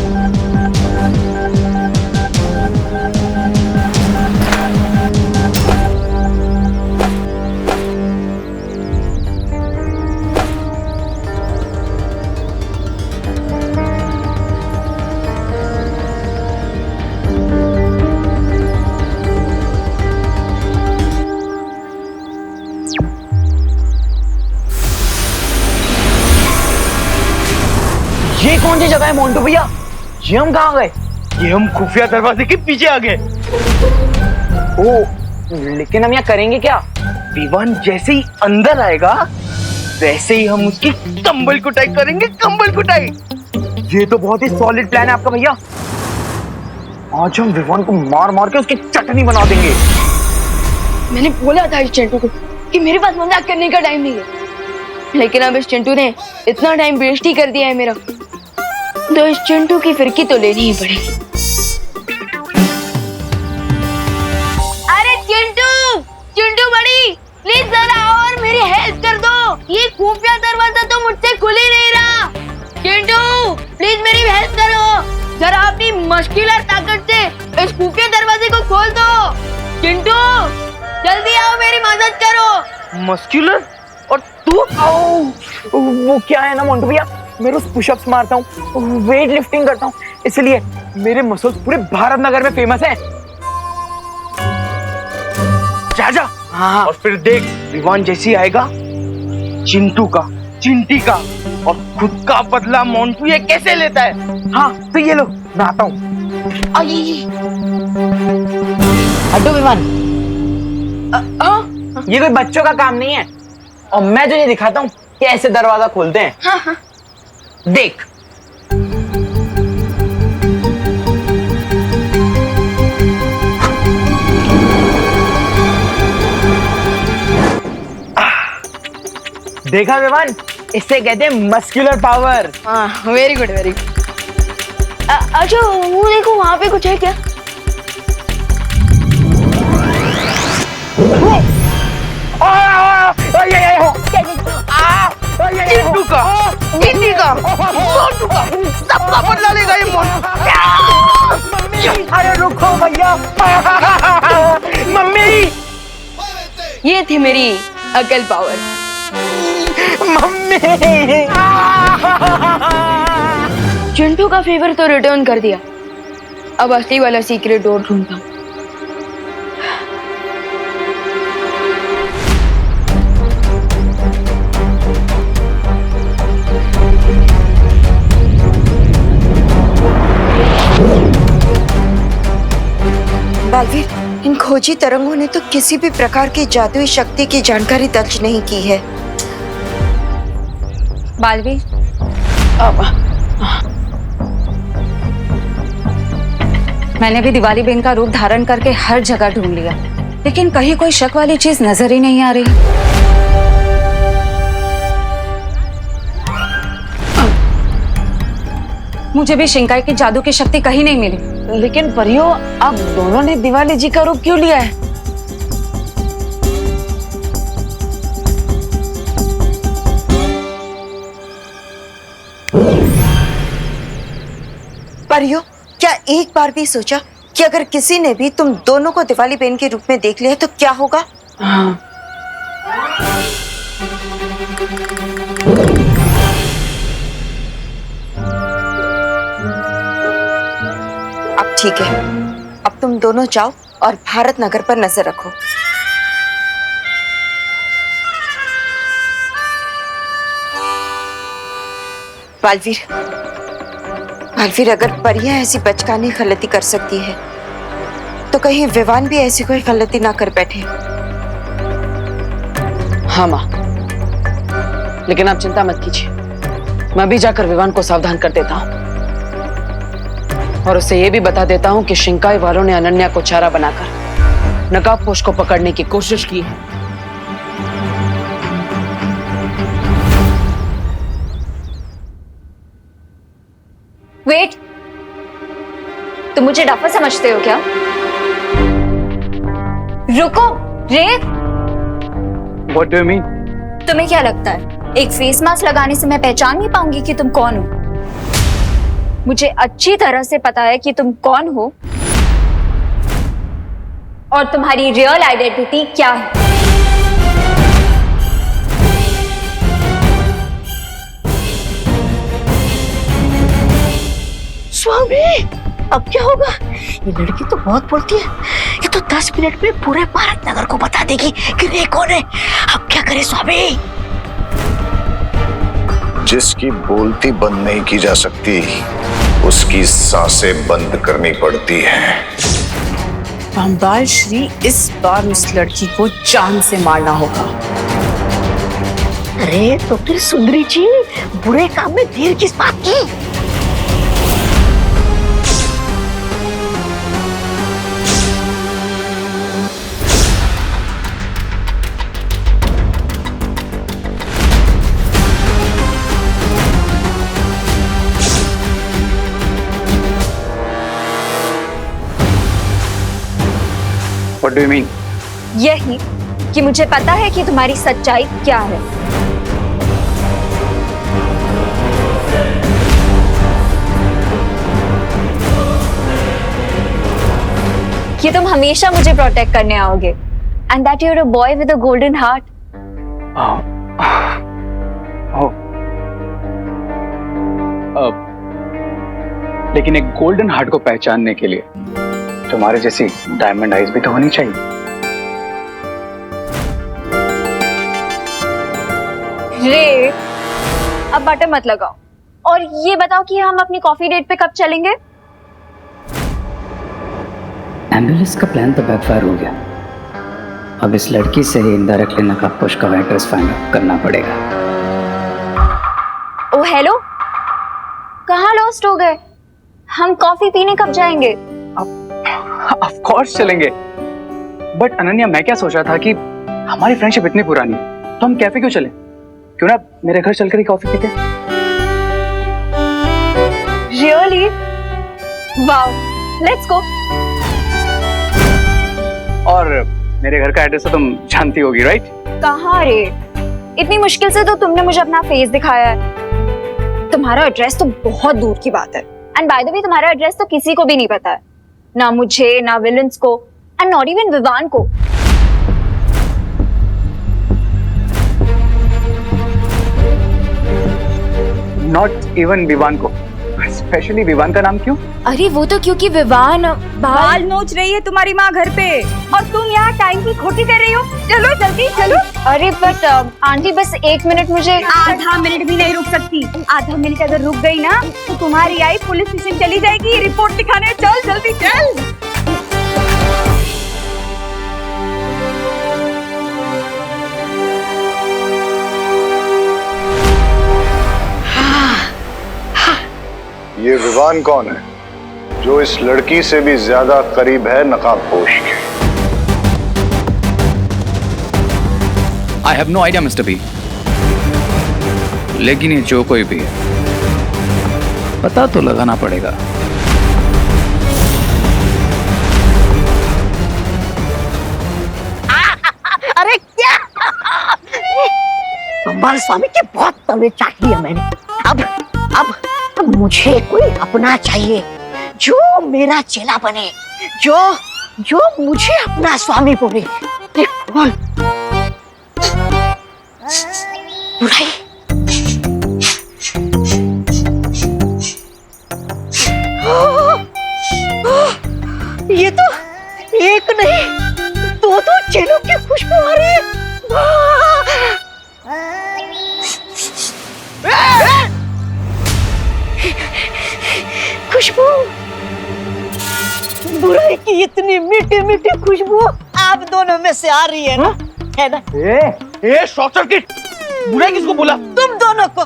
ये कौन सी जगह है मोंटू भैया? ये हम कहाँ गए? ये हम खुफिया दरवाजे के पीछे आ गए। ओ, लेकिन हम यहाँ करेंगे क्या? विवान जैसे ही अंदर आएगा वैसे ही हम उसकी कंबल कुटाई करेंगे, कंबल कुटाई। ये तो बहुत ही सॉलिड प्लान है आपका भैया। आज हम विवान को मार मार के उसकी चटनी बना देंगे। मैंने बोला था इस चिंटू को कि मेरे पास मजाक करने का टाइम नहीं है, लेकिन अब इस चिंटू ने इतना टाइम वेस्ट ही कर दिया है मेरा, तो इस चिंटू की फिरकी तो लेनी ही पड़ेगी। अरे चिंटू, चिंटू बड़ी, प्लीज जरा और मेरी हेल्प कर दो। ये खुफिया दरवाजा तो मुझसे खुल ही नहीं रहा। चिंटू प्लीज मेरी हेल्प करो, जरा अपनी मस्कुलर ताकत से इस खुफिया दरवाजे को खोल दो। चिंटू जल्दी आओ, मेरी मदद करो। मस्कुलर? और तू? वो क्या है ना मोंटू भैया, मैं रोज पुशअप्स मारता हूँ, वेट लिफ्टिंग करता हूँ, इसलिए मेरे मसल्स पूरे भारत नगर में फेमस हैं। जा जा। हाँ। और फिर देख विवान जैसी आएगा, चिंटू का, चिंटी का और खुद का बदला मोंटू ये कैसे लेता है। हाँ तो ये लो, मैं आता हूँ। हटो विवान, ये कोई बच्चों का काम नहीं है, और मैं तुझे दिखाता हूँ कैसे दरवाजा खोलते हैं। हाँ हाँ। देख। देखा विवान, इससे कहते हैं मस्कुलर पावर। हाँ वेरी गुड, वेरी गुड। अच्छा वो देखो, वहां पे कुछ है क्या? चिंटू का, चिंटी का, मोंटू का, सबका बदला लेगा ये मोंटू। अरे रुको भैया। मम्मी, ये थी मेरी अकल पावर। मम्मी। चिंटू का फेवर तो रिटर्न कर दिया, अब असली वाला सीक्रेट डोर ढूंढता हूँ। बालवीर, इन खोजी तरंगों ने तो किसी भी प्रकार की जादुई शक्ति की जानकारी दर्ज नहीं की है। बालवीर, मैंने भी दिवाली बेन का रूप धारण करके हर जगह ढूंढ लिया, लेकिन कहीं कोई शक वाली चीज नजर ही नहीं आ रही। मुझे भी शिंकाई की जादू की शक्ति कहीं नहीं मिली। लेकिन परियों, आप दोनों ने दिवाली जी का रूप क्यों लिया है? परियों, क्या एक बार भी सोचा कि अगर किसी ने भी तुम दोनों को दिवाली बहन के रूप में देख लिया तो क्या होगा? हाँ। अब ठीक है, अब तुम दोनों जाओ और भारत नगर पर नजर रखो। बालवीर, बालवीर, अगर परियां ऐसी बचकानी गलती कर सकती है तो कहीं विवान भी ऐसी कोई गलती ना कर बैठे। हाँ माँ, लेकिन आप चिंता मत कीजिए, मैं भी जाकर विवान को सावधान कर देता हूँ और उसे ये भी बता देता हूँ कि शिंकाई वालों ने अनन्या को चारा बनाकर नकाबपोश को पकड़ने की कोशिश की है। वेट, तुम मुझे डफर समझते हो क्या? रुको, रे। What do you mean? तुम्हें क्या लगता है एक फेस मास्क लगाने से मैं पहचान नहीं पाऊंगी कि तुम कौन हो? मुझे अच्छी तरह से पता है कि तुम कौन हो और तुम्हारी रियल आइडेंटिटी क्या है। स्वामी, अब क्या होगा? ये लड़की तो बहुत बोलती है, ये तो 10 मिनट में पूरे भारत नगर को बता देगी कि रे कौन है। अब क्या करे स्वामी? जिसकी बोलती बंद नहीं की जा सकती, उसकी सांसें बंद करनी पड़ती हैं। भंबाल श्री, इस बार उस लड़की को जान से मारना होगा। अरे तो फिर सुंदरी जी, बुरे काम में देर किस बात की? What do you mean? यही कि मुझे पता है कि तुम्हारी सच्चाई क्या है। कि तुम हमेशा मुझे प्रोटेक्ट करने आओगे and that you are a boy with a golden heart. लेकिन एक गोल्डन हार्ट को पहचानने के लिए तुम्हारे जैसी डायमंड आइज भी तो होनी चाहिए। रे, अब बटन मत लगाओ और ये बताओ कि हम अपनी कॉफी डेट पे कब चलेंगे? एम्बुलेंस का प्लान तो बैकफायर हो गया। अब इस लड़की से ही इनडायरेक्टली नकाबपोश का एड्रेस फाइंड आउट करना पड़ेगा। ओ हेलो, कहाँ लॉस्ट हो गए? हम कॉफी पीने कब जाएंगे? ऑफ कोर्स चलेंगे, बट अनन्या, मैं क्या सोच रहा था कि हमारी फ्रेंडशिप इतनी पुरानी है तो हम कैफे क्यों चलें? क्यों ना मेरे घर चलकर ही कॉफी पीते? रियली? Wow, let's go. और मेरे घर का एड्रेस तो तुम जानती होगी, राइट? कहाँ रे? इतनी मुश्किल से तो तुमने मुझे अपना फेस दिखाया है। तुम्हारा एड्रेस तो बहुत दूर की बात है। एंड बाय द वे, तुम्हारा एड्रेस तो किसी को भी नहीं पता है, ना मुझे, ना विलन्स को, एंड नॉट इवन विवान को। नॉट इवन विवान को? स्पेशली विवान का नाम क्यों? अरे वो तो क्योंकि विवान बाल नोच रही है तुम्हारी माँ घर पे और तुम यहाँ टाइम की खोटी कर रही हो। चलो जल्दी चलो। अरे बट आंटी, बस 1 मिनट, मुझे आधा मिनट भी नहीं रुक सकती। आधा मिनट अगर रुक गई ना तो तुम्हारी आई पुलिस स्टेशन चली जाएगी रिपोर्ट दिखाने। चल जल्दी चल। ये विवान कौन है जो इस लड़की से भी ज्यादा करीब है नकाबपोश के? I have no idea mister B, लेकिन ये जो कोई भी है पता तो लगाना पड़ेगा। अरे क्या बाल स्वामी के बहुत तवे चाट लिया मैंने। अब मुझे कोई अपना चाहिए जो मेरा चेला बने, जो मुझे अपना स्वामी बोले। कौन? बुराई। ये तो एक नहीं दो चेलों की खुशबू आ रही है। खुशबू, बुराई की इतनी मीठी मीठी खुशबू आप दोनों में से आ रही है ना, है ना? ए शॉर्ट सर्किट, बुराई किसको बोला? तुम दोनों को।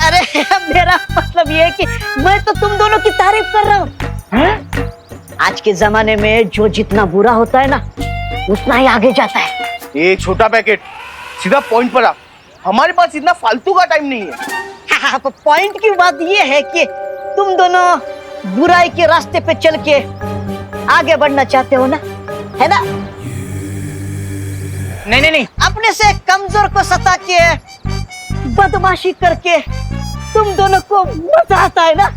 अरे मेरा मतलब ये है कि मैं तो तुम दोनों की तारीफ कर रहा हूँ। आज के जमाने में जो जितना बुरा होता है ना, उतना ही आगे जाता है। एक छोटा पैकेट, सीधा पॉइंट पर आ। हमारे पास इतना फालतू का टाइम नहीं है। पॉइंट की बात ये है कि तुम दोनों बुराई के रास्ते पे चल के आगे बढ़ना चाहते हो ना, है ना? नहीं, अपने से कमजोर को सता के बदमाशी करके तुम दोनों को मजा आता है ना?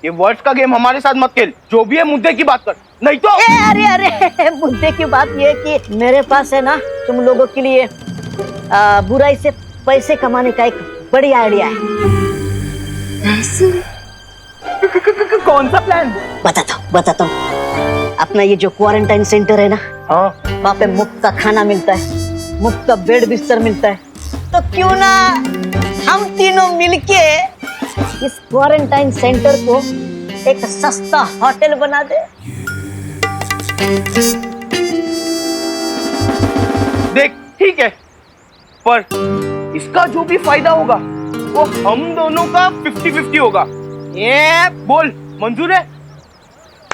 ये वर्ड्स का गेम हमारे साथ मत खेल। जो भी है मुद्दे की बात कर, नहीं तो। अरे मुद्दे की बात ये है कि मेरे पास है ना तुम लोगों के लिए बुराई से पैसे कमाने का एक बढ़िया आइडिया है। कौन सा प्लान? बताता हूँ। अपना ये जो क्वारंटाइन सेंटर है ना, वहाँ पे मुफ्त का खाना मिलता है, मुफ्त का बेड बिस्तर मिलता है। तो क्यों ना हम तीनों मिलके इस क्वारंटाइन सेंटर को एक सस्ता होटल बना दे। देख, ठीक है, पर इसका जो भी फायदा होगा वो हम दोनों का 50-50 होगा। ये बोल, मंजूर है?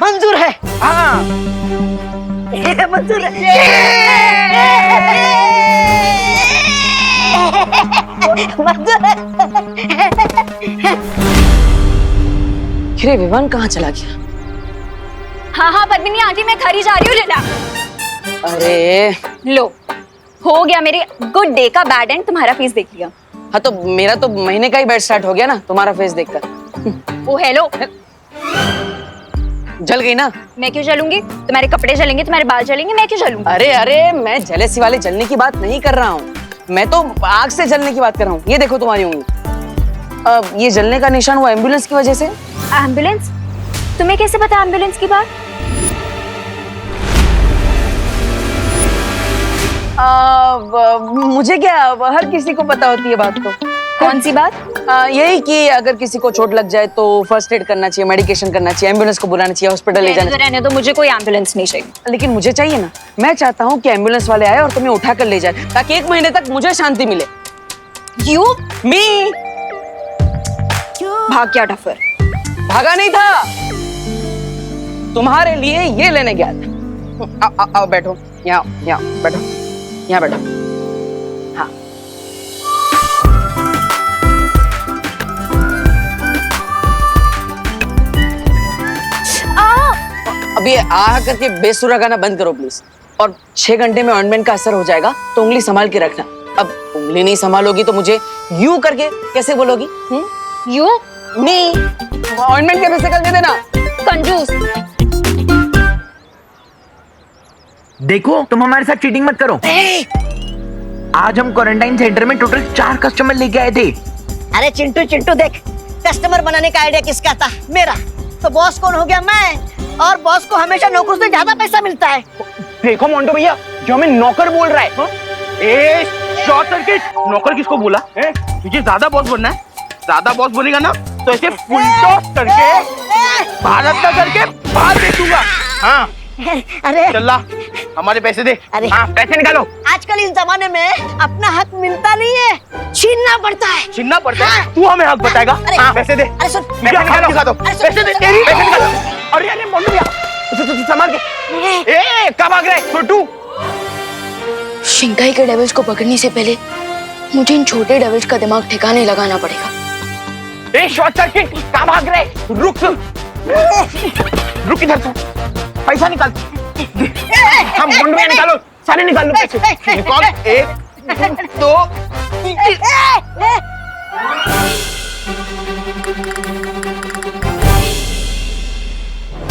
मंजूर है। हाँ, मंजूर है। अरे विवान कहाँ चला गया? हाँ पद्मिनी आंटी, मैं खरी जा रही हूँ, लेना। अरे लो, हो गया मेरे गुड डे का बैड एंड, तुम्हारा फेस देख लिया। हाँ तो मेरा तो महीने का ही बैड स्टार्ट हो गया ना तुम्हारा फेस देखकर। ओ हेलो, जल गई ना? मैं क्यों जलूंगी? तुम्हारे कपड़े जलेंगे, तुम्हारे बाल जलेंगे, मैं क्यों जलूंगी? अरे मैं जेलेसी वाले जलने की बात नहीं कर रहा हूँ, मैं तो आग से जलने की बात कर रहा हूँ। ये देखो तुम्हारी उंगली, ये जलने का निशान वो एम्बुलेंस की वजह से। एम्बुलेंस? तुम्हें कैसे पता एम्बुलेंस की बात? मुझे क्या, हर किसी को पता होती है बात। तो कौन सी बात? यही कि अगर किसी को चोट लग जाए तो फर्स्ट एड करना चाहिए, मेडिकेशन करना चाहिए, एम्बुलेंस को बुलाना चाहिए, हॉस्पिटल ले जाना चाहिए। रहने दो, मुझे कोई एम्बुलेंस नहीं चाहिए। लेकिन मुझे चाहिए ना। मैं चाहता हूँ कि एम्बुलेंस वाले आए और तुम्हें उठा कर ले जाए, ताकि 1 महीने तक मुझे शांति मिले। यू मी भाग गया डफर। भागा नहीं था, तुम्हारे लिए ये लेने गया था। आओ बैठो, यहाँ बैठो, यहाँ बैठो। हाँ, अभी आ करके बेसुरा गाना बंद करो प्लीज। और 6 घंटे में ऑइंटमेंट का असर हो जाएगा, तो उंगली संभाल के रखना। अब उंगली नहीं संभालोगी तो मुझे यू करके कैसे बोलोगी? यू मी ऑइंटमेंट के पैसे कर दे देना। कंजूस। देखो, तुम हमारे साथ चीटिंग मत करो। आज हम क्वारंटाइन सेंटर में टोटल 4 कस्टमर लेके आए थे। अरे चिंटू देख, कस्टमर बनाने का आइडिया किसका था? मेरा। तो बॉस कौन हो गया? मैं। और बॉस को हमेशा नौकर से ज्यादा पैसा मिलता है। देखो मोंटो भैया, जो हमें नौकर बोल रहा है। ए शॉर्ट सर्किट, नौकर किसको बोला? तुझे ज्यादा बॉस बनना है? ज्यादा बॉस बनेगा ना तो ऐसे फुल टॉस करके भारत का करके बाहर दे दूंगा। हाँ, अरे चल्ला, हमारे पैसे दे। अरे हाँ, पैसे निकालो। आजकल इस जमाने में अपना हक मिलता नहीं है, छीनना पड़ता है। छीनना पड़ता है? तू हमें हक बताएगा? हाँ, पैसे दे। अरे सुन, पैसे निकालो, दिखा दो। पैसे दे, पैसे निकालो। अरे मोंटो भैया, संभाल के। कब आ गए छोटू? शिंकाई के डेविल्स को पकड़ने से पहले मुझे इन छोटे डेविल्स का दिमाग ठिकाने लगाना पड़ेगा। ए शॉर्ट सर्किट, कहाँ भाग रहे? रुक इधर तू, पैसा निकाल। हम मुंड में निकालो, सारे निकाल लो पैसे। निकाल, 1 2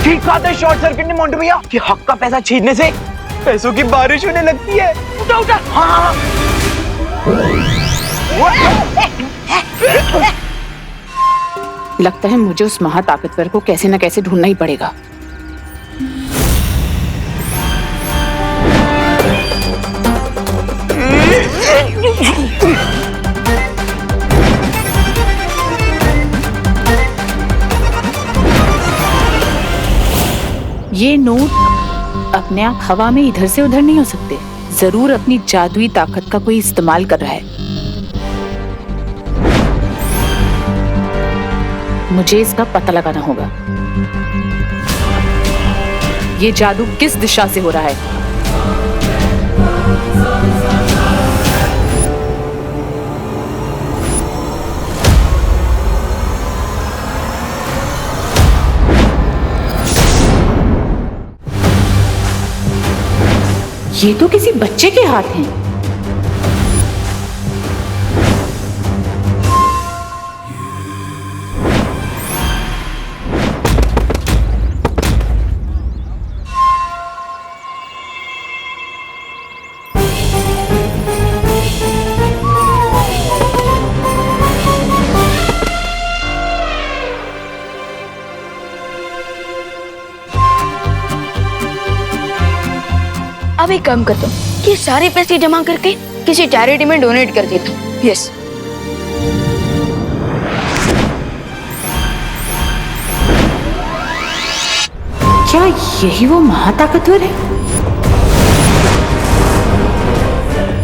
ठीक बात है शॉर्ट सर्किट ने मोंटू भैया कि हक का पैसा छीनने से पैसों की बारिश होने लगती है। उठा उठा। हाँ लगता है मुझे उस महाताकतवर को कैसे न कैसे ढूंढना ही पड़ेगा। ये नोट अपने आप हवा में इधर से उधर नहीं हो सकते। जरूर अपनी जादुई ताकत का कोई इस्तेमाल कर रहा है। मुझे इसका पता लगाना होगा। ये जादू किस दिशा से हो रहा है? ये तो किसी बच्चे के हाथ हैं। अब एक काम करता हूँ कि सारे पैसे जमा करके किसी चैरिटी में डोनेट कर देता हूँ। यस। क्या यही वो महाताकतवर है?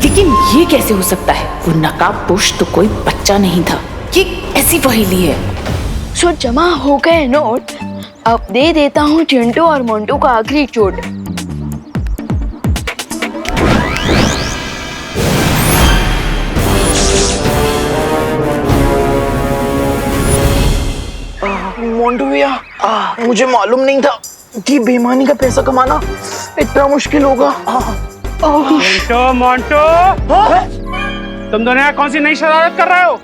लेकिन ये कैसे हो सकता है? वो नकाबपोश तो कोई बच्चा नहीं था। ये ऐसी पहेली है। सो जमा हो गए नोट, अब दे देता हूँ चिंटू और मोंटू का आखिरी चोट। मोंटू भैया, मुझे मालूम नहीं था कि बेईमानी का पैसा कमाना इतना मुश्किल होगा। मोंटू मोंटू, तुम दोनों यहाँ कौन सी नई शरारत कर रहे हो?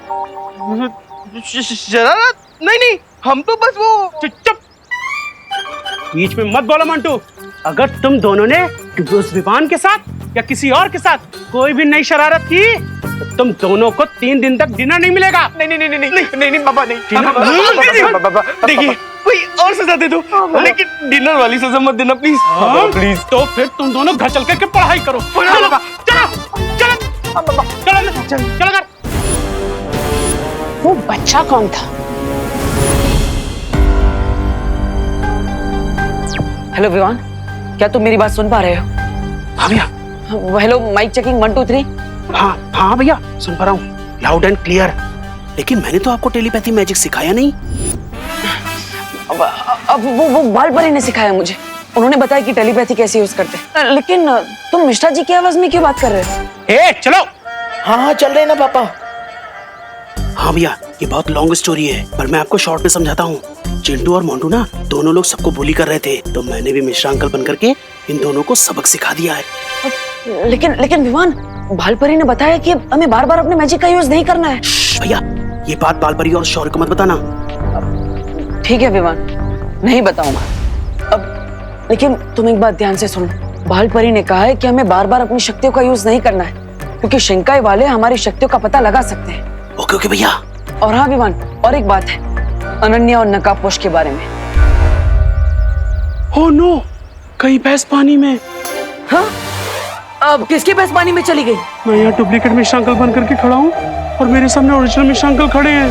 शरारत? नहीं, हम तो बस वो। चुप, बीच में मत बोलो मोंटू। अगर तुम दोनों ने उस विवान के साथ या किसी और के साथ कोई भी नई शरारत की तो तुम दोनों को 3 दिन तक डिनर नहीं मिलेगा। नहीं पापा नहीं। देखिए कोई और सजा दे दो, लेकिन डिनर वाली सजा मत देना प्लीज। प्लीज। तो फिर तुम दोनों घर चल के पढ़ाई करो। चलो कर। वो बच्चा कौन था? हेलो विवान, क्या तुम मेरी बात सुन पा रहे हो? हाँ भैया। Hello, mic checking 1 2 3। हाँ भैया, सुन पा रहा हूँ लाउड एंड क्लियर। लेकिन मैंने तो आपको टेलीपैथी मैजिक सिखाया नहीं। अब वो बालपरी ने सिखाया मुझे। उन्होंने बताया कि टेलीपैथी कैसे यूज करते हैं। लेकिन तुम मिश्रा जी की आवाज में क्यों बात कर रहे हो? चलो। हाँ चल रहे ना पापा। हाँ भैया, ये बहुत लॉन्ग स्टोरी है, पर मैं आपको शॉर्ट में समझाता हूँ। चिंटू और मोंटू ना दोनों लोग सबको बुली कर रहे थे, तो मैंने भी मिश्रा अंकल बन करके इन दोनों को सबक सिखा दिया है। लेकिन विवान, बालपरी ने बताया कि हमें बार बार अपने मैजिक का यूज नहीं करना है। भैया, ये बात बालपरी और शौर्य को मत बताना। ठीक है विवान, नहीं बताऊंगा। अब लेकिन तुम एक बात ध्यान से सुनो। बालपरी ने कहा है कि हमें बार बार अपनी शक्तियों का यूज नहीं करना है, क्योंकि शिंकाई वाले हमारी शक्तियों का पता लगा सकते हैं। ओके भैया। और हाँ विवान, और एक बात है, अनन्या और नकाबपोश के बारे में। ओह नो, कहीं भैंस पानी में। हाँ? अब किसकी भैंस पानी में चली गई? मैं यहाँ डुप्लीकेट मिश्रा अंकल बन करके खड़ा हूँ और मेरे सामने ओरिजिनल मिश्रा अंकल खड़े हैं।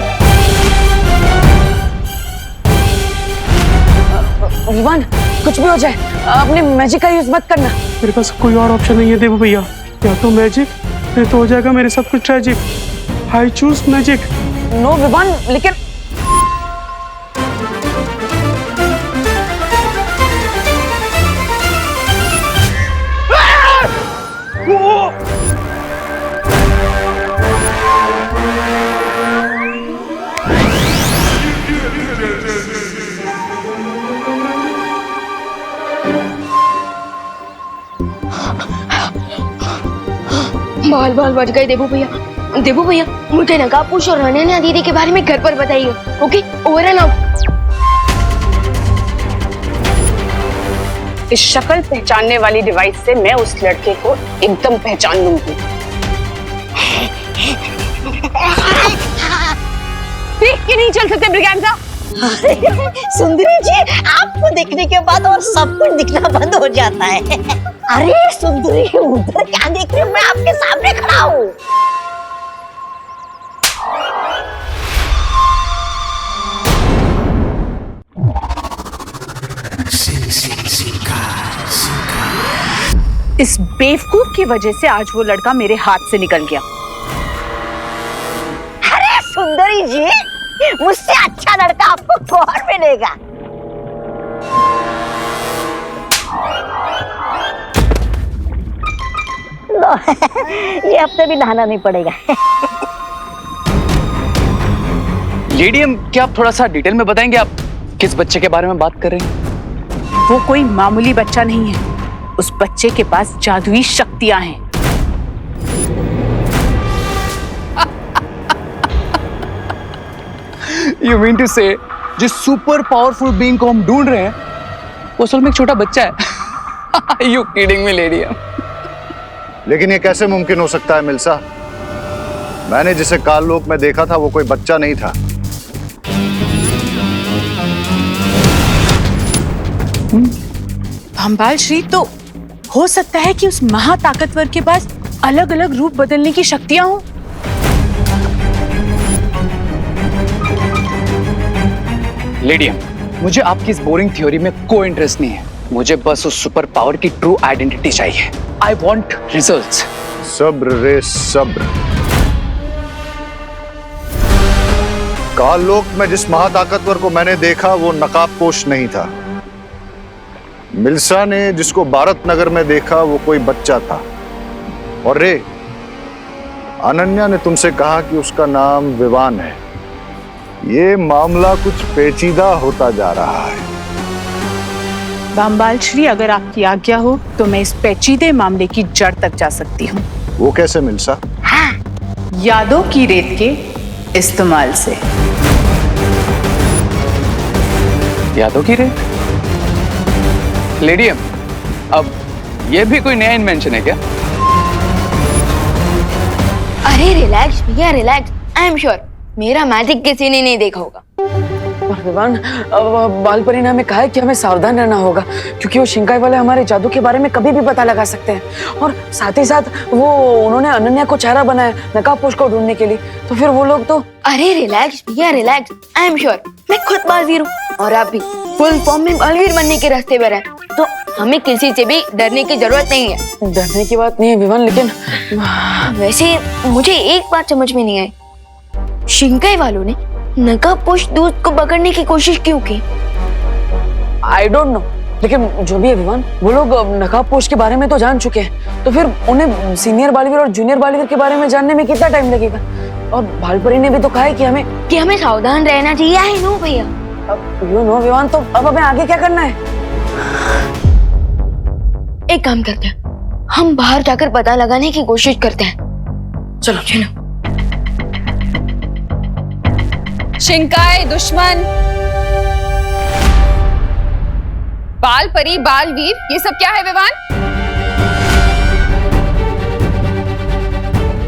विवान, कुछ भी हो जाए अपने मैजिक का यूज मत करना। मेरे पास कोई और ऑप्शन नहीं है देवू भैया। या तो मैजिक, फिर तो हो जाएगा मेरे साथ कुछ tragic. I choose magic. No Vivaan, लेकिन बाल बाल बच गए देबू भैया। देबू भैया, मुझे नकाबपोश और अनन्या दीदी के बारे में घर पर बताइए। Okay, over and out. इस शक्ल पहचानने वाली डिवाइस से मैं उस लड़के को एकदम पहचान लूंगी। देख के नहीं चल सकते ब्रिगेंजा। सुंदरी जी, आपको देखने के बाद और सब कुछ दिखना बंद हो जाता है। अरे सुंदरी, उधर क्या देख रही हूँ? मैं आपके सामने खड़ा हूँ। इस बेवकूफ की वजह से आज वो लड़का मेरे हाथ से निकल गया। अरे सुंदरी जी, मुझसे अच्छा लड़का आपको कौन मिलेगा? लो, ये हफ्ते भी नहाना नहीं पड़ेगा। लेडीम, क्या आप थोड़ा सा डिटेल में बताएंगे आप किस बच्चे के बारे में बात कर रहे हैं? वो कोई मामूली बच्चा नहीं है। उस बच्चे के पास जादुई शक्तियां हैं। You mean to say, जिस सुपर पावरफुल बीइंग को हम ढूंढ रहे हैं वो असल में एक छोटा बच्चा है? You kidding me, लेडीम? लेकिन ये कैसे मुमकिन हो सकता है मिल्सा? मैंने जिसे काललोक में देखा था वो कोई बच्चा नहीं था। भंबाल श्री, तो हो सकता है कि उस महाताकतवर के पास अलग अलग रूप बदलने की शक्तियां हों। लेडीम, मुझे आपकी इस बोरिंग थ्योरी में कोई इंटरेस्ट नहीं है। मुझे बस उस सुपर पावर की ट्रू आइडेंटिटी चाहिए। I want results. सब्र रे सब्र। काललोक में जिस महाताकतवर को मैंने देखा वो नकाबपोश नहीं था। मिल्सा ने जिसको भारत नगर में देखा वो कोई बच्चा था। और रे, अनन्या ने तुमसे कहा कि उसका नाम विवान है। ये मामला कुछ पेचीदा होता जा रहा है। भंबाल श्री, अगर आपकी आज्ञा हो तो मैं इस पेचीदे मामले की जड़ तक जा सकती हूँ। वो कैसे मिल्सा? यादों की रेत के इस्तेमाल से। यादों की रेत? लेडीम, अब ये भी कोई नया इन्वेंशन है क्या? अरे रिलैक्स भैया, रिलैक्स। आई एम श्योर मेरा मैजिक किसी ने नहीं देखा होगा। और विवान, बालपरी ने हमें कहा है कि हमें सावधान रहना होगा, क्योंकि वो शिंकाई वाले हमारे जादू के बारे में कभी भी पता लगा सकते हैं। और साथ ही साथ वो उन्होंने अनन्या को चेहरा बनाया नकाबपोश को ढूंढने के लिए। तो फिर वो लोग तो। अरे रिलैक्स भैया, रिलैक्स। आई एम श्योर मैं खुद बालवीर हूँ और आप भी फुल फॉर्म में बालवीर बनने के रास्ते पर हैं। तो हमें किसी से भी डरने की जरूरत नहीं है। डरने की बात नहीं है विवान, लेकिन वैसे मुझे एक बात समझ में नहीं आई, शिंकाई वालों ने नकाबपोश दूत को पकड़ने की कोशिश क्यों की? आई डोंट नो, लेकिन जो भी है विवान, वो लोग नकाबपोश के बारे में तो जान चुके हैं। तो फिर उन्हें सीनियर बालवीर और जूनियर बालवीर के बारे में जानने में कितना टाइम लगेगा? और बालपरी ने भी तो कहा है कि हमें सावधान रहना चाहिए। आई नो भैया। यू नो विवान, तो अब हमें आगे क्या करना है? एक काम करते हैं, हम बाहर जाकर पता लगाने की कोशिश करते हैं। चलो चलो। शिंकाई दुश्मन, बाल परी, बालवीर, ये सब क्या है विवान?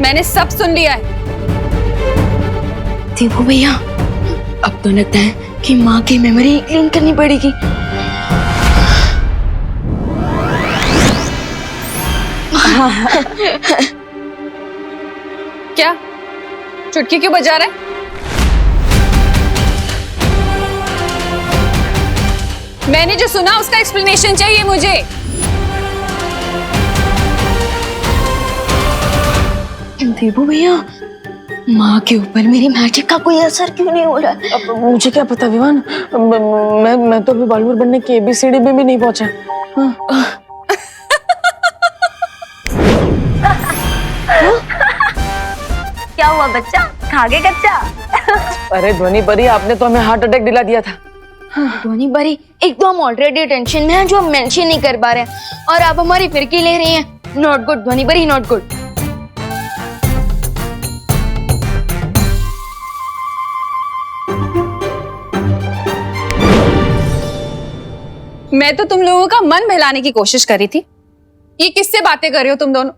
मैंने सब सुन लिया है। देखो भैया, अब तो लगता है कि माँ की मेमोरी क्लीन करनी पड़ेगी। क्या चुटकी क्यों बजा रहा है? मैंने जो सुना उसका एक्सप्लेनेशन चाहिए मुझे। देबू भैया, माँ के ऊपर मेरी मैजिक का कोई असर क्यों नहीं हो रहा? अब मुझे क्या पता विवान, मैं तो अभी बालवीर बनने की ABCD में भी नहीं पहुंचा। क्या क्या हुआ बच्चा, खागे कच्चा? अरे ध्वनि परी, आपने तो हमें हार्ट अटैक दिला दिया था। ध्वनि बरी, एक तो हम ऑलरेडी टेंशन में हैं जो हम मेंशन नहीं कर पा रहे हैं, और आप हमारी फिरकी ले रही हैं। नॉट गुड ध्वनि बरी, नॉट गुड। मैं तो तुम लोगों का मन बहलाने की कोशिश कर रही थी। ये किससे बातें कर रहे हो तुम दोनों?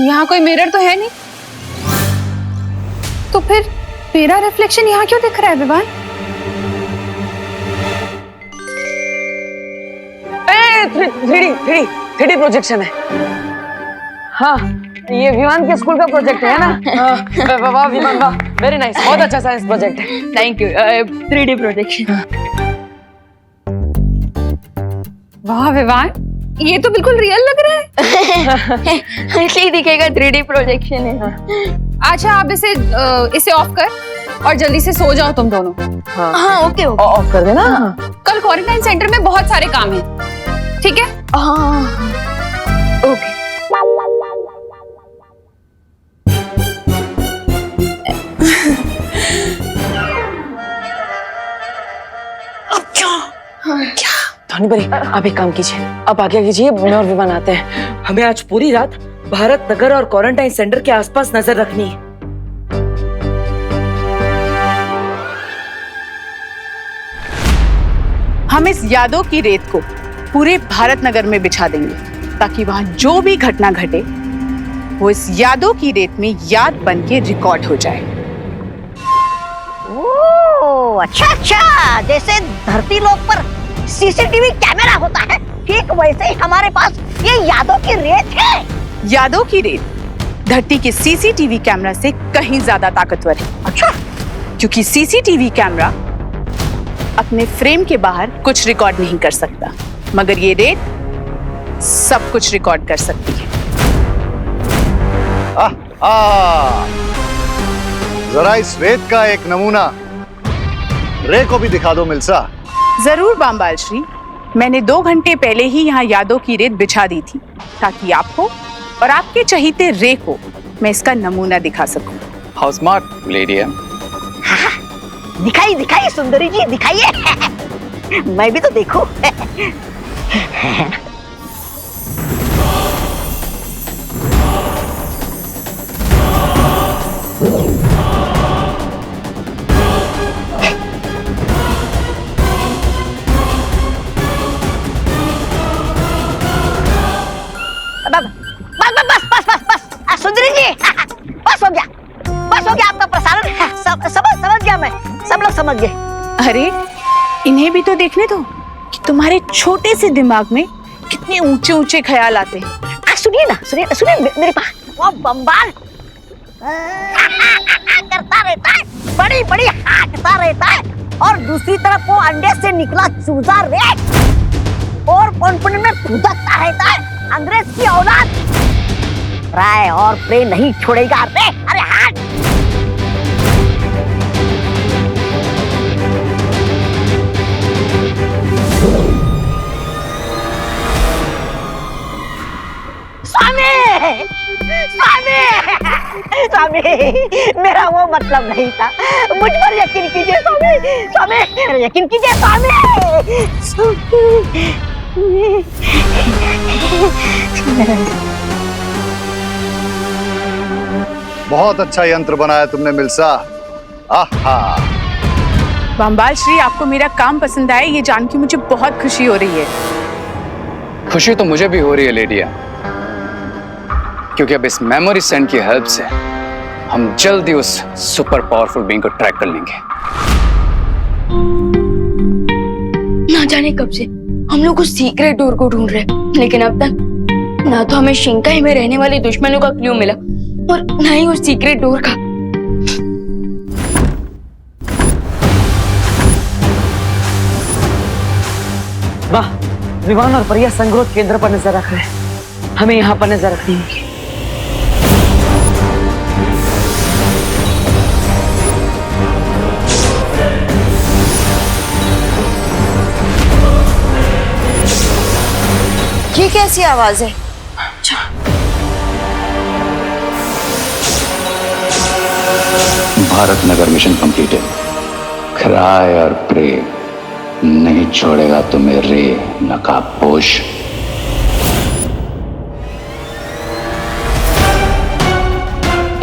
यहाँ कोई मिरर तो है नहीं, तो फिर मेरा रिफ्लेक्शन यहाँ क्यों दिख रहा है विवान? थ्री प्रोजेक्शन है। हाँ, ये विमान के स्कूल का प्रोजेक्ट है ना? वाह विमान, वाह, वेरी नाइस, बहुत अच्छा साइंस प्रोजेक्ट है। Thank you. 3D projection. वाह विवान, ये तो बिल्कुल रियल लग रहा है। ऐसे ही दिखेगा, 3D प्रोजेक्शन है। अच्छा, आप इसे ऑफ कर और जल्दी से सो जाओ तुम दोनों। हाँ ओके ओके, ऑफ कर देना। कल क्वारंटाइन सेंटर में बहुत सारे काम हैं, ठीक है? हाँ ओके। ध्वनि परी, आप एक काम कीजिए, आप आगे कीजिए, मैं और विमान आते हैं। हमें आज पूरी रात भारत नगर और क्वारंटाइन सेंटर के आसपास नजर रखनी है। हम इस यादों की रेत को पूरे भारत नगर में बिछा देंगे ताकि वहां जो भी घटना घटे वो इस यादों की रेत में याद बन के रिकॉर्ड हो जाए। ओह अच्छा, जैसे धरती लोक पर सीसीटीवी कैमरा होता है, ठीक वैसे ही हमारे पास ये यादों की रेत है। यादों की रेत धरती के सीसीटीवी कैमरा से कहीं ज्यादा ताकतवर है। अच्छा, क्योंकि सीसीटीवी कैमरा अपने फ्रेम के बाहर कुछ रिकॉर्ड नहीं कर सकता, मगर ये रेत सब कुछ रिकॉर्ड कर सकती है। जरा इस रेत का एक नमूना रे को भी दिखा दो मिल्सा। जरूर बामबाल श्री, मैंने 2 घंटे पहले ही यहाँ यादों की रेत बिछा दी थी ताकि आपको और आपके चहीते रे को मैं इसका नमूना दिखा सकूं। हाउ स्मार्ट लेडी है। दिखाइए दिखाइए सुंदरी जी, दिखाइए। मैं भी तो देखूं। बस सुंदरी जी, बस हो गया आपका प्रसारण। समझ गया मैं, सब लोग समझ गए। अरे इन्हें भी तो देखने दो कि तुम्हारे छोटे से दिमाग में कितने ऊंचे ऊंचे ख्याल आते हैं। सुनिए ना, सुनिए मेरे पास वो बम्बाल करता रहता है, बड़ी बड़ी हाँकता रहता है, और दूसरी तरफ वो अंडे से निकला चूजा रेत और पनपन में फुदकता रहता है। अंग्रेज की औलाद राय और प्रे नहीं छोड़ेगा रे। अरे हाँ, स्वामी स्वामी स्वामी, मेरा वो मतलब नहीं था, मुझ पर यकीन कीजिए स्वामी, यकीन कीजिए स्वामी। बहुत अच्छा यंत्र बनाया तुमने मिल्सा। आहा, बम्बाल श्री, आपको मेरा काम पसंद आया ये जान के मुझे बहुत खुशी हो रही है। खुशी तो मुझे भी हो रही है लेडिया, क्योंकि अब इस मेमोरी सेंड की हेल्प से हम जल्दी उस सुपर पावरफुल बीइंग को ट्रैक कर लेंगे। ना जाने कब से हम लोग उस सीक्रेट डोर को ढूंढ रहे हैं, लेकिन अब तक ना तो हमें शिंकाई में रहने वाले दुश्मनों का क्लू मिला और ना ही उस सीक्रेट डोर का। वाह, विवान और परिया संग्रोध केंद्र पर नजर रख रहे हैं, हमें यहाँ पर नजर रखनी होगी। ये कैसी आवाज है? Bharat Nagar mission completed. Cry और प्रे नहीं छोड़ेगा तुम्हें रे नकाबपोश।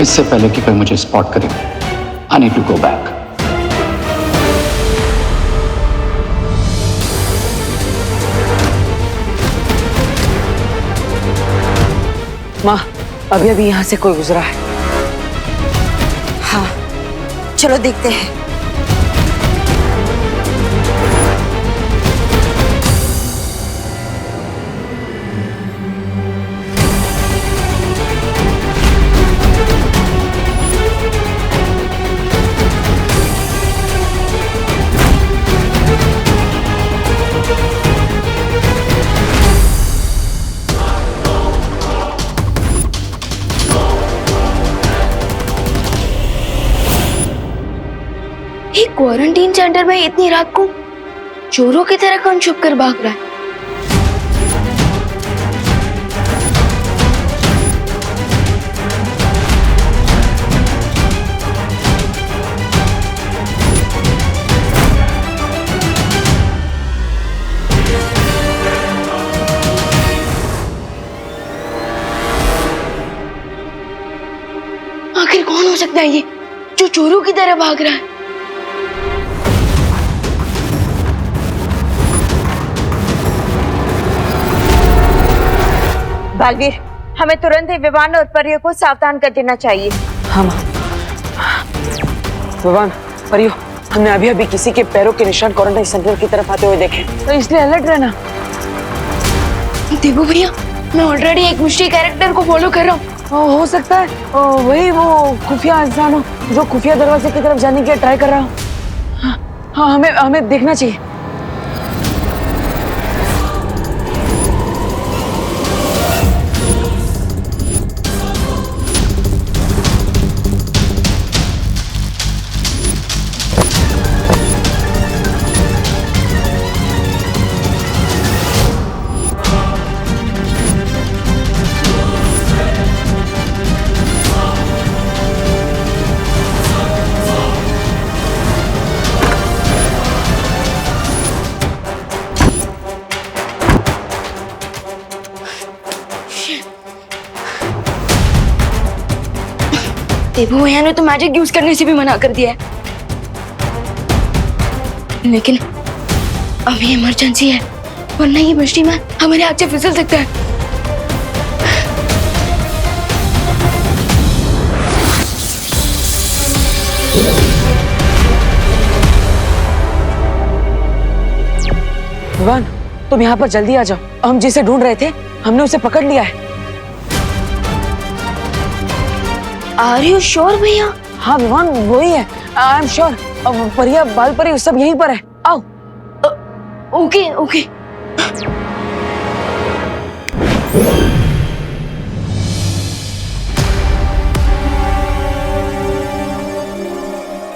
इससे पहले कि कोई मुझे स्पॉट करे, I need to go back. माँ, अभी अभी यहाँ से कोई गुजरा है। हाँ, चलो देखते हैं। क्वारंटीन सेंटर में इतनी रात को चोरों की तरह कौन छुप कर भाग रहा है? आखिर कौन हो सकता है ये जो चोरों की तरह भाग रहा है? बालवीर, हमें तुरंत ही विवान और परियों को सावधान कर देना चाहिए। हाँ माँ। विवान, परियो, हमने अभी अभी किसी के पैरों के निशान क्वारंटाइन सेंटर की तरफ आते हुए देखे, तो इसलिए अलर्ट रहना। देवू भैया, मैं ऑलरेडी एक मिस्ट्री कैरेक्टर को फॉलो कर रहा हूँ। हो सकता है वही वो खुफिया इंसान हो जो खुफिया दरवाजे की तरफ जाने की ट्राई कर रहा हो। हाँ, हमें देखना चाहिए। देवू भैया ने तो मैजिक यूज करने से भी मना कर दिया है, लेकिन अभी इमरजेंसी है, वरना ये मिस्ट्री मैन हमारे हाथ से फिसल सकता है। विवान, तुम यहाँ पर जल्दी आ जाओ। हम जिसे ढूंढ रहे थे हमने उसे पकड़ लिया है। आर यू श्योर भैया? हाँ विवान, वही है। I am sure. परिया, बाल परी सब यहीं पर है। आओ। Okay okay.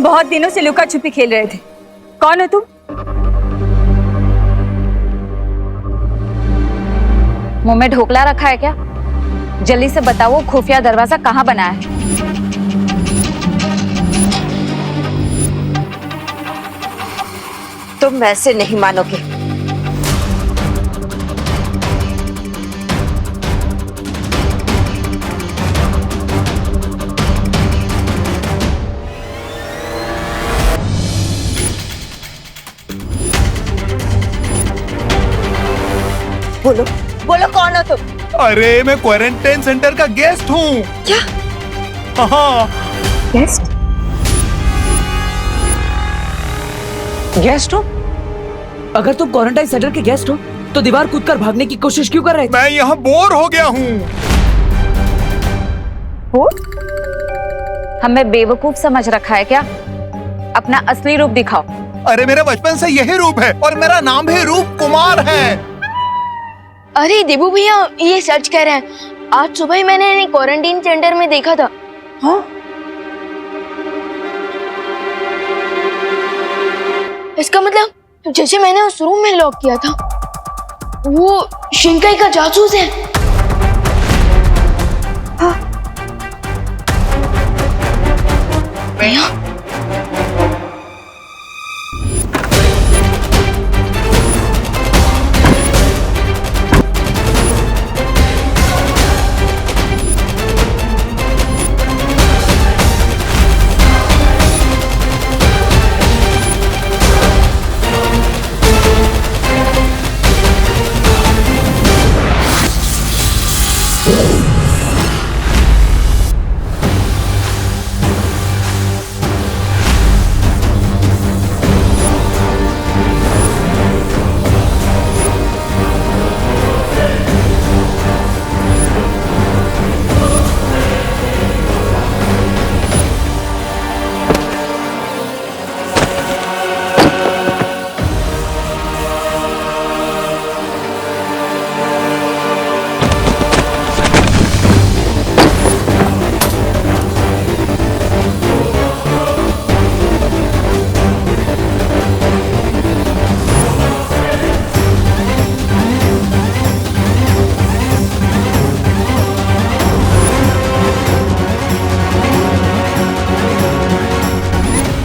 बहुत दिनों से लुका छुपी खेल रहे थे। कौन हो तुम? मुंह में ढोकला रखा है क्या? जल्दी से बताओ, खुफिया दरवाजा कहाँ बना है? तुम वैसे नहीं मानोगे। बोलो बोलो, कौन हो तुम? अरे मैं क्वारंटाइन सेंटर का गेस्ट हूँ। क्या? हाँ। गेस्ट? गेस्ट हो? अगर तुम क्वारंटाइन सेंटर के गेस्ट हो तो दीवार कूदकर भागने की कोशिश क्यों कर रहे थे? मैं यहाँ बोर हो गया हूँ। हमें बेवकूफ समझ रखा है क्या? अपना असली रूप दिखाओ। अरे मेरा बचपन से यही रूप है और मेरा नाम भी रूप कुमार है। अरे देबू भैया ये सच कह रहे हैं, आज सुबह ही मैंने इन्हें क्वारंटाइन सेंटर में देखा था। हाँ? इसका मतलब जैसे मैंने उस रूम में लॉक किया था वो शिंकाई का जासूस है। हाँ। भैया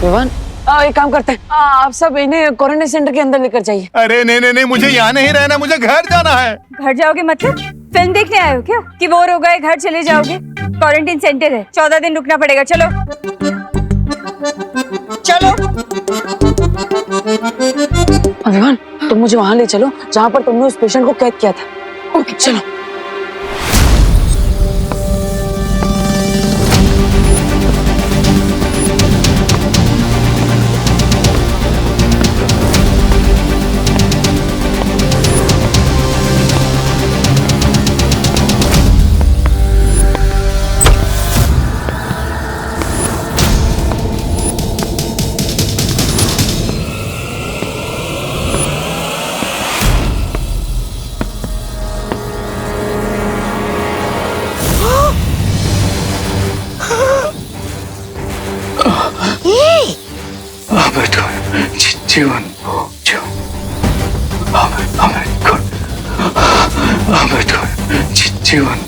विवान, एक काम करते हैं, आप सब इन्हें क्वारंटाइन सेंटर के अंदर लेकर जाइए। अरे नहीं नहीं नहीं, मुझे यहाँ नहीं रहना, मुझे घर जाना है। घर जाओगे मतलब फिल्म देखने आए हो क्या कि बोर हो गए घर चले जाओगे? क्वारंटाइन सेंटर है, 14 दिन रुकना पड़ेगा। चलो चलो। विवान, तुम मुझे वहाँ ले चलो जहाँ पर तुमने उस पेशेंट को कैद किया था। ओके चलो। जीवन जो जीवन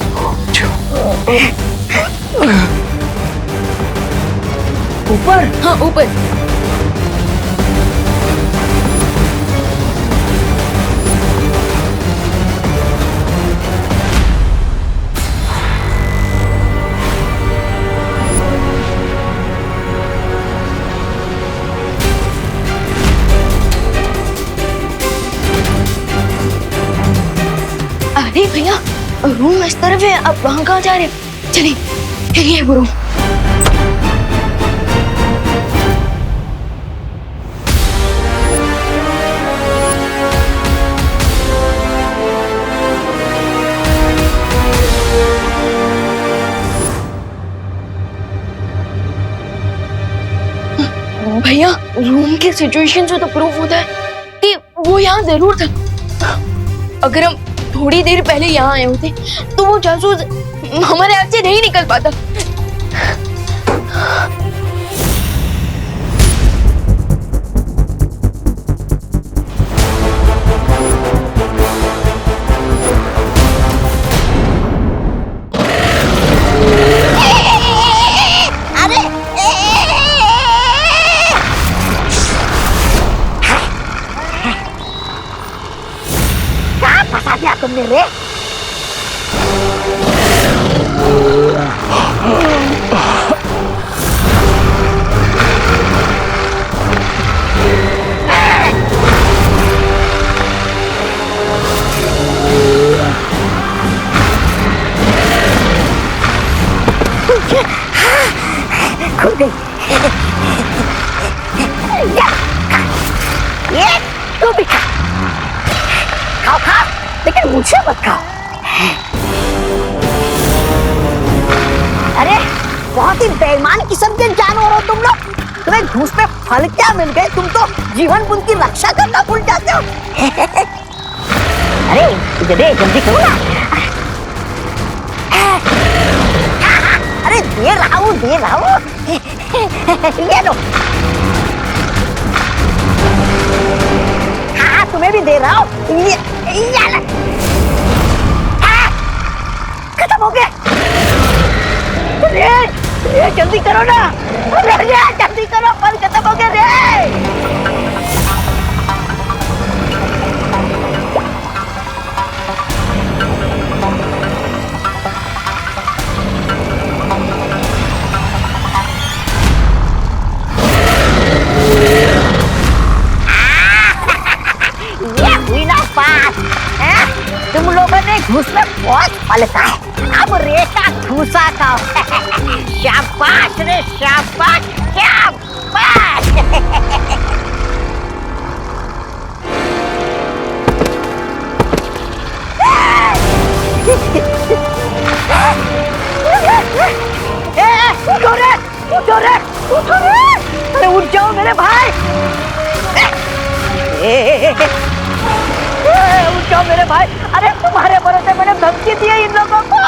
जो ऊपर। हाँ ऊपर। अरे भैया रूम इस तरफ है, अब वहां कहाँ जा रहे हैं? चलिए ये वो रूम। भैया रूम के सिचुएशन से तो प्रूफ होता है कि वो यहाँ जरूर था। अगर हम थोड़ी देर पहले यहाँ आए होते तो वो जासूस हमारे हाथ से नहीं निकल पाता। फंसा दिया तुमने रे। मुझे मत खाओ। अरे बहुत ही बेईमान किस्म के जानवर हो तुम लोग। तुम्हें घूस पे फल क्या मिल गए? तुम तो जीवन बुन की रक्षा करना भूल जाते हो। अरे जल्दी करो ना। अरे दे रहा हूँ ये लो। हाँ तुम्हें भी दे रहा हूँ। ये खत्म हो गया। ये जल्दी करो ना। अरे जल्दी करो, फल खत्म हो गया रे। तुम लोगों ने घूस में बहुत फल खाए, अब रेखा घूसा खाओ। शाबाश रे शाबाश शाबाश। उठो रे। अरे उठ जाओ मेरे भाई। उठ जाओ मेरे भाई। अरे तुम्हारे भरोसे मैंने धमकी दी है इन लोगों को।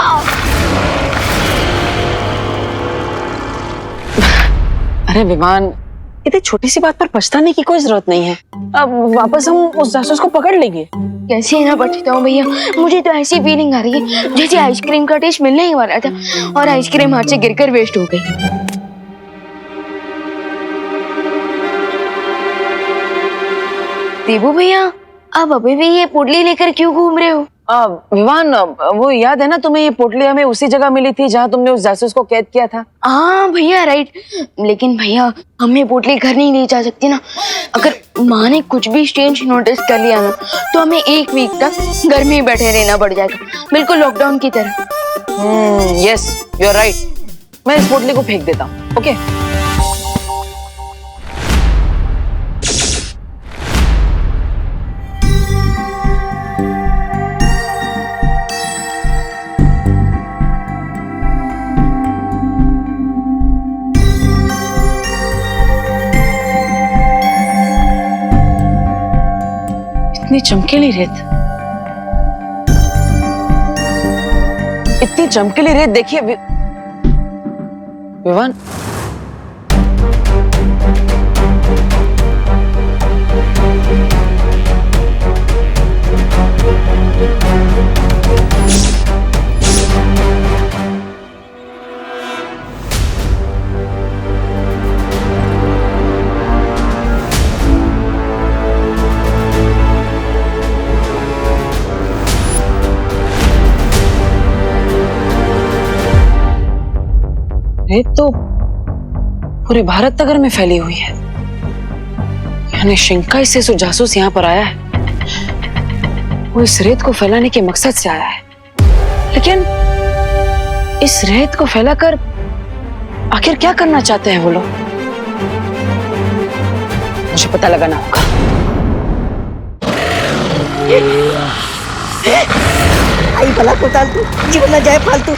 अरे विमान, इतनी छोटी सी बात पर पछताने की कोई जरूरत नहीं है। अब वापस हम उस जासूस को पकड़ लेंगे। कैसे ना पछताऊं भैया, मुझे तो ऐसी फीलिंग आ रही है जैसे आइसक्रीम का टेस्ट मिलने ही वाला था और आइसक्रीम हाथ से गिरकर वेस्ट हो गई। देबू भैया, आप अभी भी ये पोटली लेकर क्यों घूम रहे हो? विवान, वो याद है ना तुम्हें, ये पोटली हमें उसी जगह मिली थी जहाँ तुमने उस जासूस को कैद किया था। हाँ भैया राइट, लेकिन भैया हमें पोटली घर नहीं ले जा सकती ना। अगर माँ ने कुछ भी स्ट्रेंज नोटिस कर लिया ना तो हमें 1 वीक तक घर में ही बैठे रहना पड़ जाएगा, बिल्कुल लॉकडाउन की तरह। Yes you are right. मैं इस पोटली को फेंक देता हूँ। ओके इतनी चमकीली रेत, इतनी चमकीली रेत देखिए विवान। रेत तो पूरे भारत नगर में फैली हुई है, यानी शिंकाई से जो जासूस यहाँ पर आया है वो इस रेत को फैलाने के मकसद से आया है। लेकिन इस रेत को फैलाकर आखिर क्या करना चाहते हैं वो लोग, मुझे पता लगाना होगा। आई भला को टाल तू, जीवन न जाए फालतू।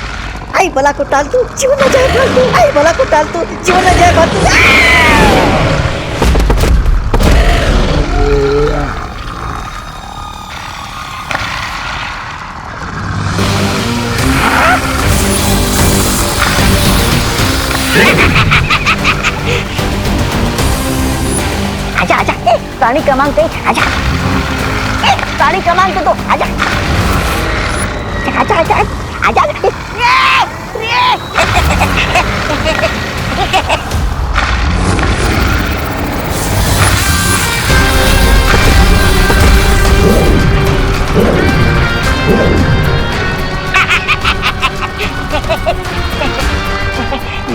आई भला को टाल तू, जीवन न जाए फालतू। आई भला को टाल तू, जीवन न जाए फालतू। आजा आजा, प्राणी क्रमांक 1 आजा। प्राणी क्रमांक 2 आजा। आजा आजा आजा।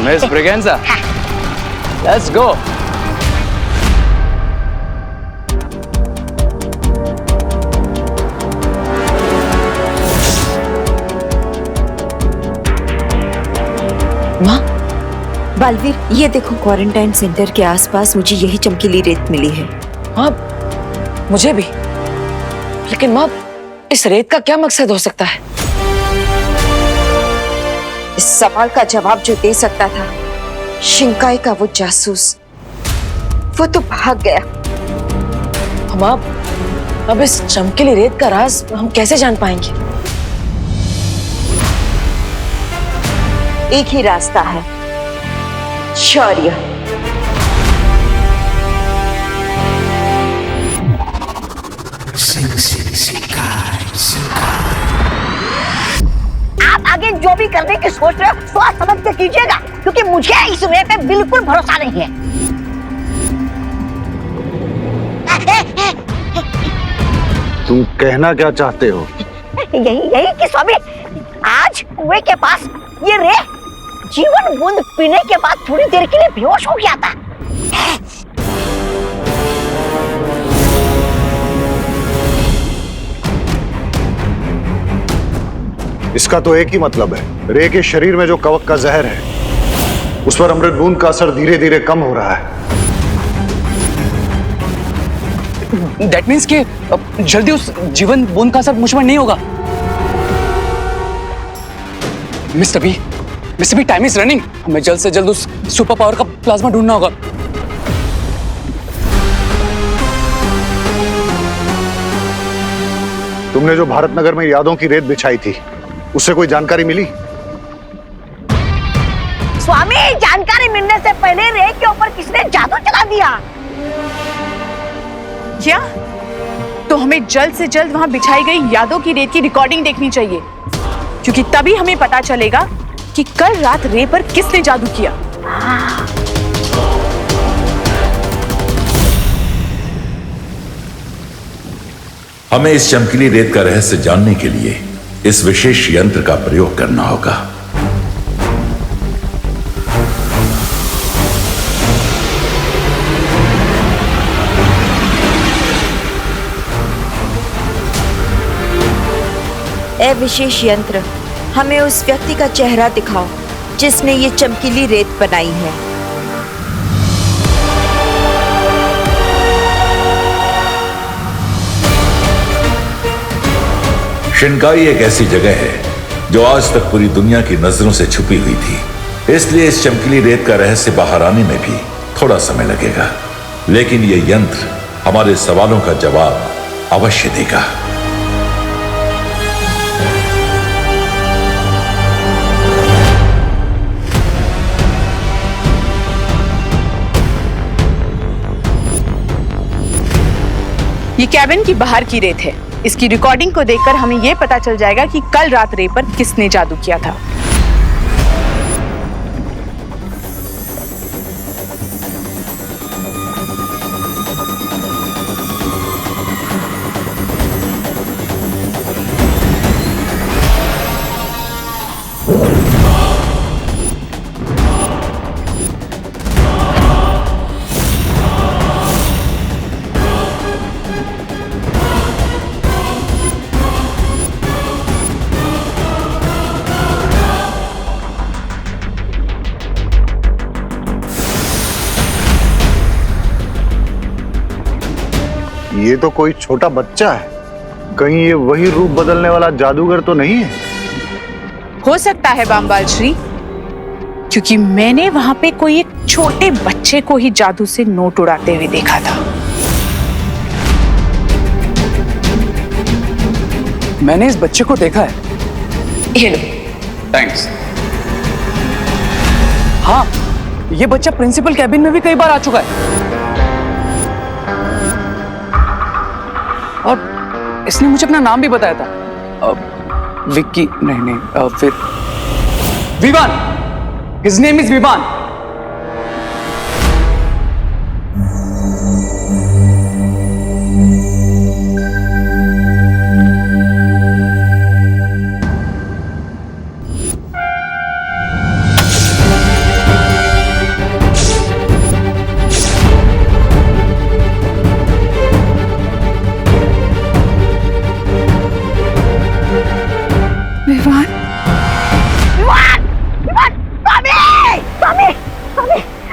Miss Braganza, let's go. माँ, बालवीर, ये देखो क्वारंटाइन सेंटर के आसपास मुझे यही चमकीली रेत मिली है। माँ मुझे भी, लेकिन माँ इस रेत का क्या मकसद हो सकता है? इस सवाल का जवाब जो दे सकता था शिंकाई का वो जासूस, वो तो भाग गया। अब इस चमकीली रेत का राज हम कैसे जान पाएंगे? एक ही रास्ता है, शौर्य। आप आगे जो भी करने की सोच रहे हो सोच समझ के कीजिएगा, क्योंकि मुझे इस वे पे बिल्कुल भरोसा नहीं है। तुम कहना क्या चाहते हो? यही कि स्वामी, आज कुएं के पास ये रे जीवन बूंद पीने के बाद थोड़ी देर के लिए बेहोश हो गया था। इसका तो एक ही मतलब है, रे के शरीर में जो कवक का जहर है उस पर अमृत बूंद का असर धीरे धीरे कम हो रहा है। दैट मीन्स कि जल्दी उस जीवन बूंद का असर मुझ पर नहीं होगा। Mister B, time is running. हमें जल्द से जल्द उस सुपर पावर का प्लाज्मा ढूंढना होगा। तुमने जो भारत नगर में यादों की रेत बिछाई थी, उससे कोई जानकारी मिली? स्वामी, जानकारी मिलने से पहले रे के ऊपर किसने जादू चला दिया? क्या? तो हमें जल्द से जल्द वहां बिछाई गई यादों की रेत की रिकॉर्डिंग देखनी चाहिए, क्योंकि तभी हमें पता चलेगा कि कल रात रे पर किसने जादू किया। हमें इस चमकीली रेत का रहस्य जानने के लिए इस विशेष यंत्र का प्रयोग करना होगा। ए विशेष यंत्र, हमें उस व्यक्ति का चेहरा दिखाओ जिसने ये चमकीली रेत बनाई है। शिनकाई एक ऐसी जगह है जो आज तक पूरी दुनिया की नजरों से छुपी हुई थी, इसलिए इस चमकीली रेत का रहस्य बाहर आने में भी थोड़ा समय लगेगा, लेकिन यह यंत्र हमारे सवालों का जवाब अवश्य देगा। ये कैबिन की बाहर की रेत है। इसकी रिकॉर्डिंग को देखकर हमें यह पता चल जाएगा कि कल रात रे पर किसने जादू किया था। ये तो कोई छोटा बच्चा है, कहीं ये वही रूप बदलने वाला जादूगर तो नहीं है? हो सकता है बामबाल श्री, क्योंकि मैंने वहां पे कोई एक छोटे बच्चे को ही जादू से नोट उड़ाते हुए देखा था। मैंने इस बच्चे को देखा है। ये लो। थैंक्स। हाँ, ये बच्चा प्रिंसिपल कैबिन में भी कई बार आ चुका है और इसने मुझे अपना नाम भी बताया था। विक्की नहीं, फिर Vivaan. His name is Vivaan.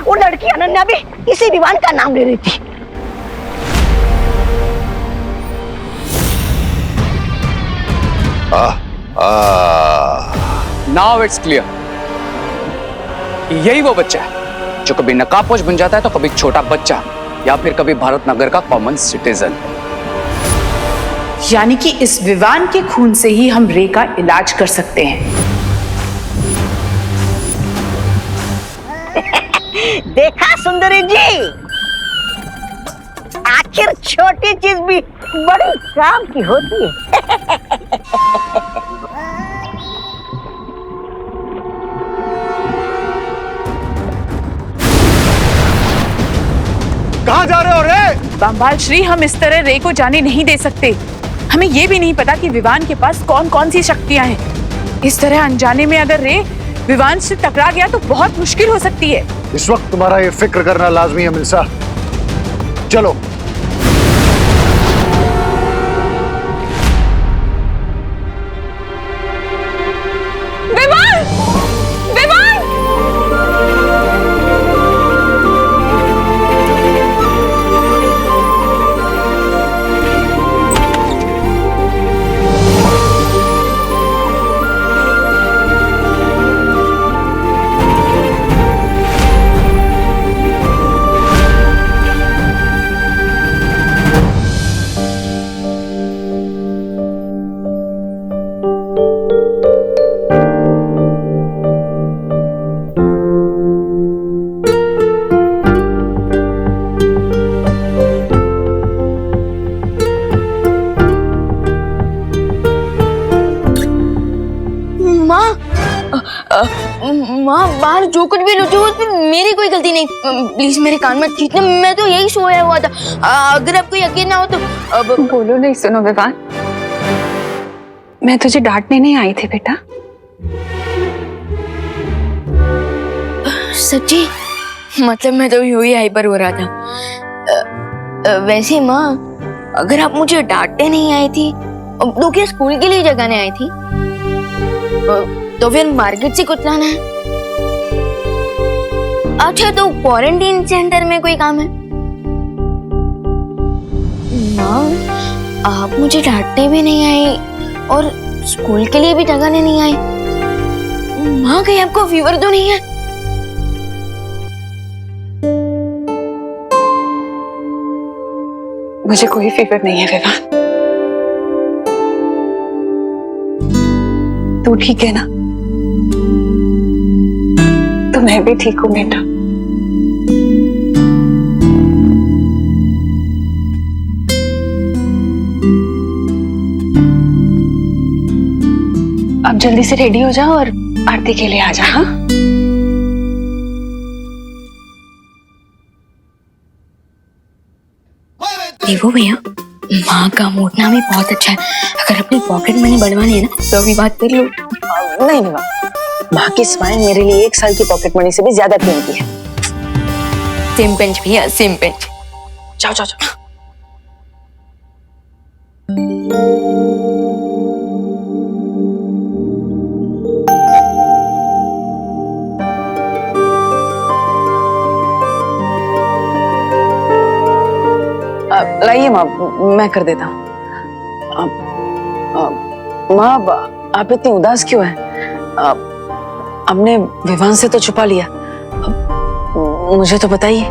वो लड़की अनन्या भी इसी विवान का नाम ले रही थी। नाउ इट्स क्लियर, यही वो बच्चा है जो कभी नकाबपोश बन जाता है तो कभी छोटा बच्चा या फिर कभी भारत नगर का कॉमन सिटीजन। यानी कि इस विवान के खून से ही हम रे का इलाज कर सकते हैं। देखा सुंदरी जी, आखिर छोटी चीज भी बड़ी काम की होती है। कहाँ जा रहे हो रे? बमबाल श्री, हम इस तरह रे को जाने नहीं दे सकते। हमें ये भी नहीं पता कि विवान के पास कौन कौन सी शक्तियां हैं। इस तरह अनजाने में अगर रे विवान से टकरा गया तो बहुत मुश्किल हो सकती है। इस वक्त तुम्हारा ये फिक्र करना लाजमी है मिल्सा। चलो। विवान! विवान! माँ, बाहर जो कुछ भी लुचो उसमें मेरी कोई गलती नहीं। प्लीज मेरे कान मत खींचना, मैं तो यही सोया हुआ था। अगर आपको यकीन ना हो तो बोलो नहीं। सुनो विवान, मैं तुझे डांटने नहीं आई थी बेटा। सच्ची? मतलब मैं तो यूं ही हाइपर हो रहा था। वैसे माँ, अगर आप मुझे डांटने नहीं आई थी तो क्या स्कूल के लिए जगाने आई थी? तो फिर मार्केट से कुछ लाना है? अच्छा, तो क्वारंटीन सेंटर में कोई काम है? माँ, आप मुझे डांटने भी नहीं आई और स्कूल के लिए भी जगाने नहीं आई। माँ, कहीं आपको फीवर तो नहीं है? मुझे कोई फीवर नहीं है विवान। तू ठीक है ना? तो मैं भी ठीक हूँ बेटा। अब जल्दी से रेडी हो जाओ और आरती के लिए आ जा। हाँ, देखो भैया, माँ का मोटना भी बहुत अच्छा है। अगर अपनी पॉकेट मनी बढ़वानी है ना तो अभी बात कर लो। नहीं माँ, माँ की स्माइल मेरे लिए 1 साल की पॉकेट मनी से भी ज्यादा कीमती है। सिम पिंच भैया, सिम पिंच। जाओ जाओ जाओ। लाइए माँ, मैं कर देता हूँ। माँ, आप इतनी उदास क्यों हैं? हमने विवान से तो छुपा लिया, मुझे तो बताइए।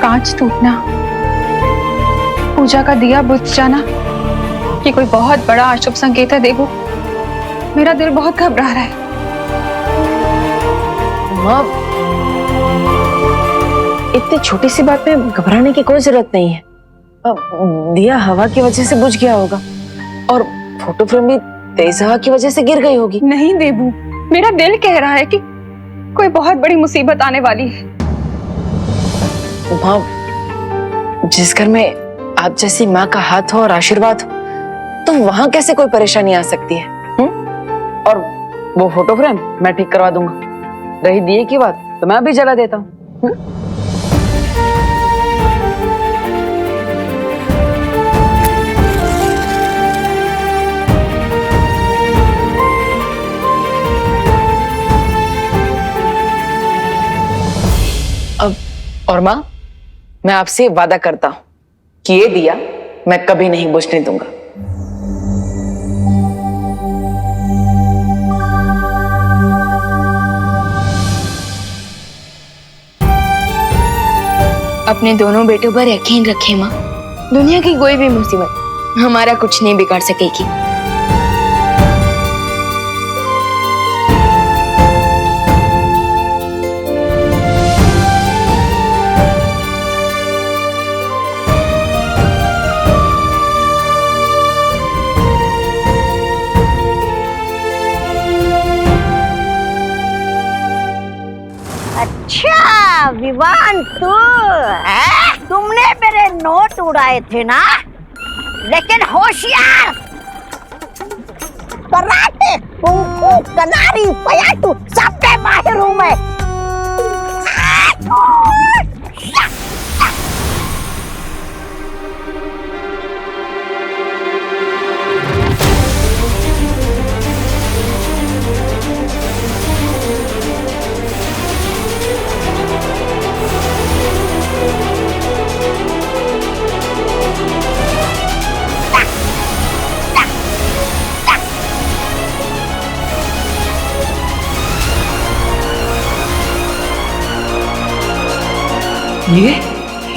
कांच टूटना, पूजा का दिया बुझ जाना, ये कोई बहुत बड़ा अशुभ संकेत है देवू। मेरा दिल बहुत घबरा रहा है। माँ, इतनी छोटी सी बात में घबराने की कोई जरूरत नहीं है। अब दिया हवा की वजह से बुझ गया होगा और फोटो फ्रेम भी तेज हवा की वजह से गिर गई होगी। नहीं देवू, मेरा दिल कह रहा है कि कोई बहुत बड़ी मुसीबत आने वाली है। माँ, जिस घर में आप जैसी माँ का हाथ हो और आशीर्वाद हो तो वहां कैसे कोई परेशानी आ सकती है? और वो फोटो फ्रेम मैं ठीक करवा दूंगा। रही दिए की बात तो मैं अभी जला देता हूँ। और माँ, मैं आपसे वादा करता हूं कि ये दिया मैं कभी नहीं बुझने दूंगा। अपने दोनों बेटों पर यकीन रखें माँ, दुनिया की कोई भी मुसीबत हमारा कुछ नहीं बिगाड़ सकेगी। अच्छा विवान, तुमने मेरे नोट उड़ाए थे ना, लेकिन होशियार, कराटे, कुंफू, कनारी, पयाटू सब पे माहिर हूं मैं।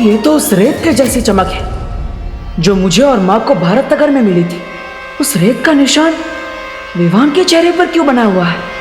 ये तो उस रेत के जैसी चमक है जो मुझे और माँ को भारत नगर में मिली थी। उस रेत का निशान विवान के चेहरे पर क्यों बना हुआ है?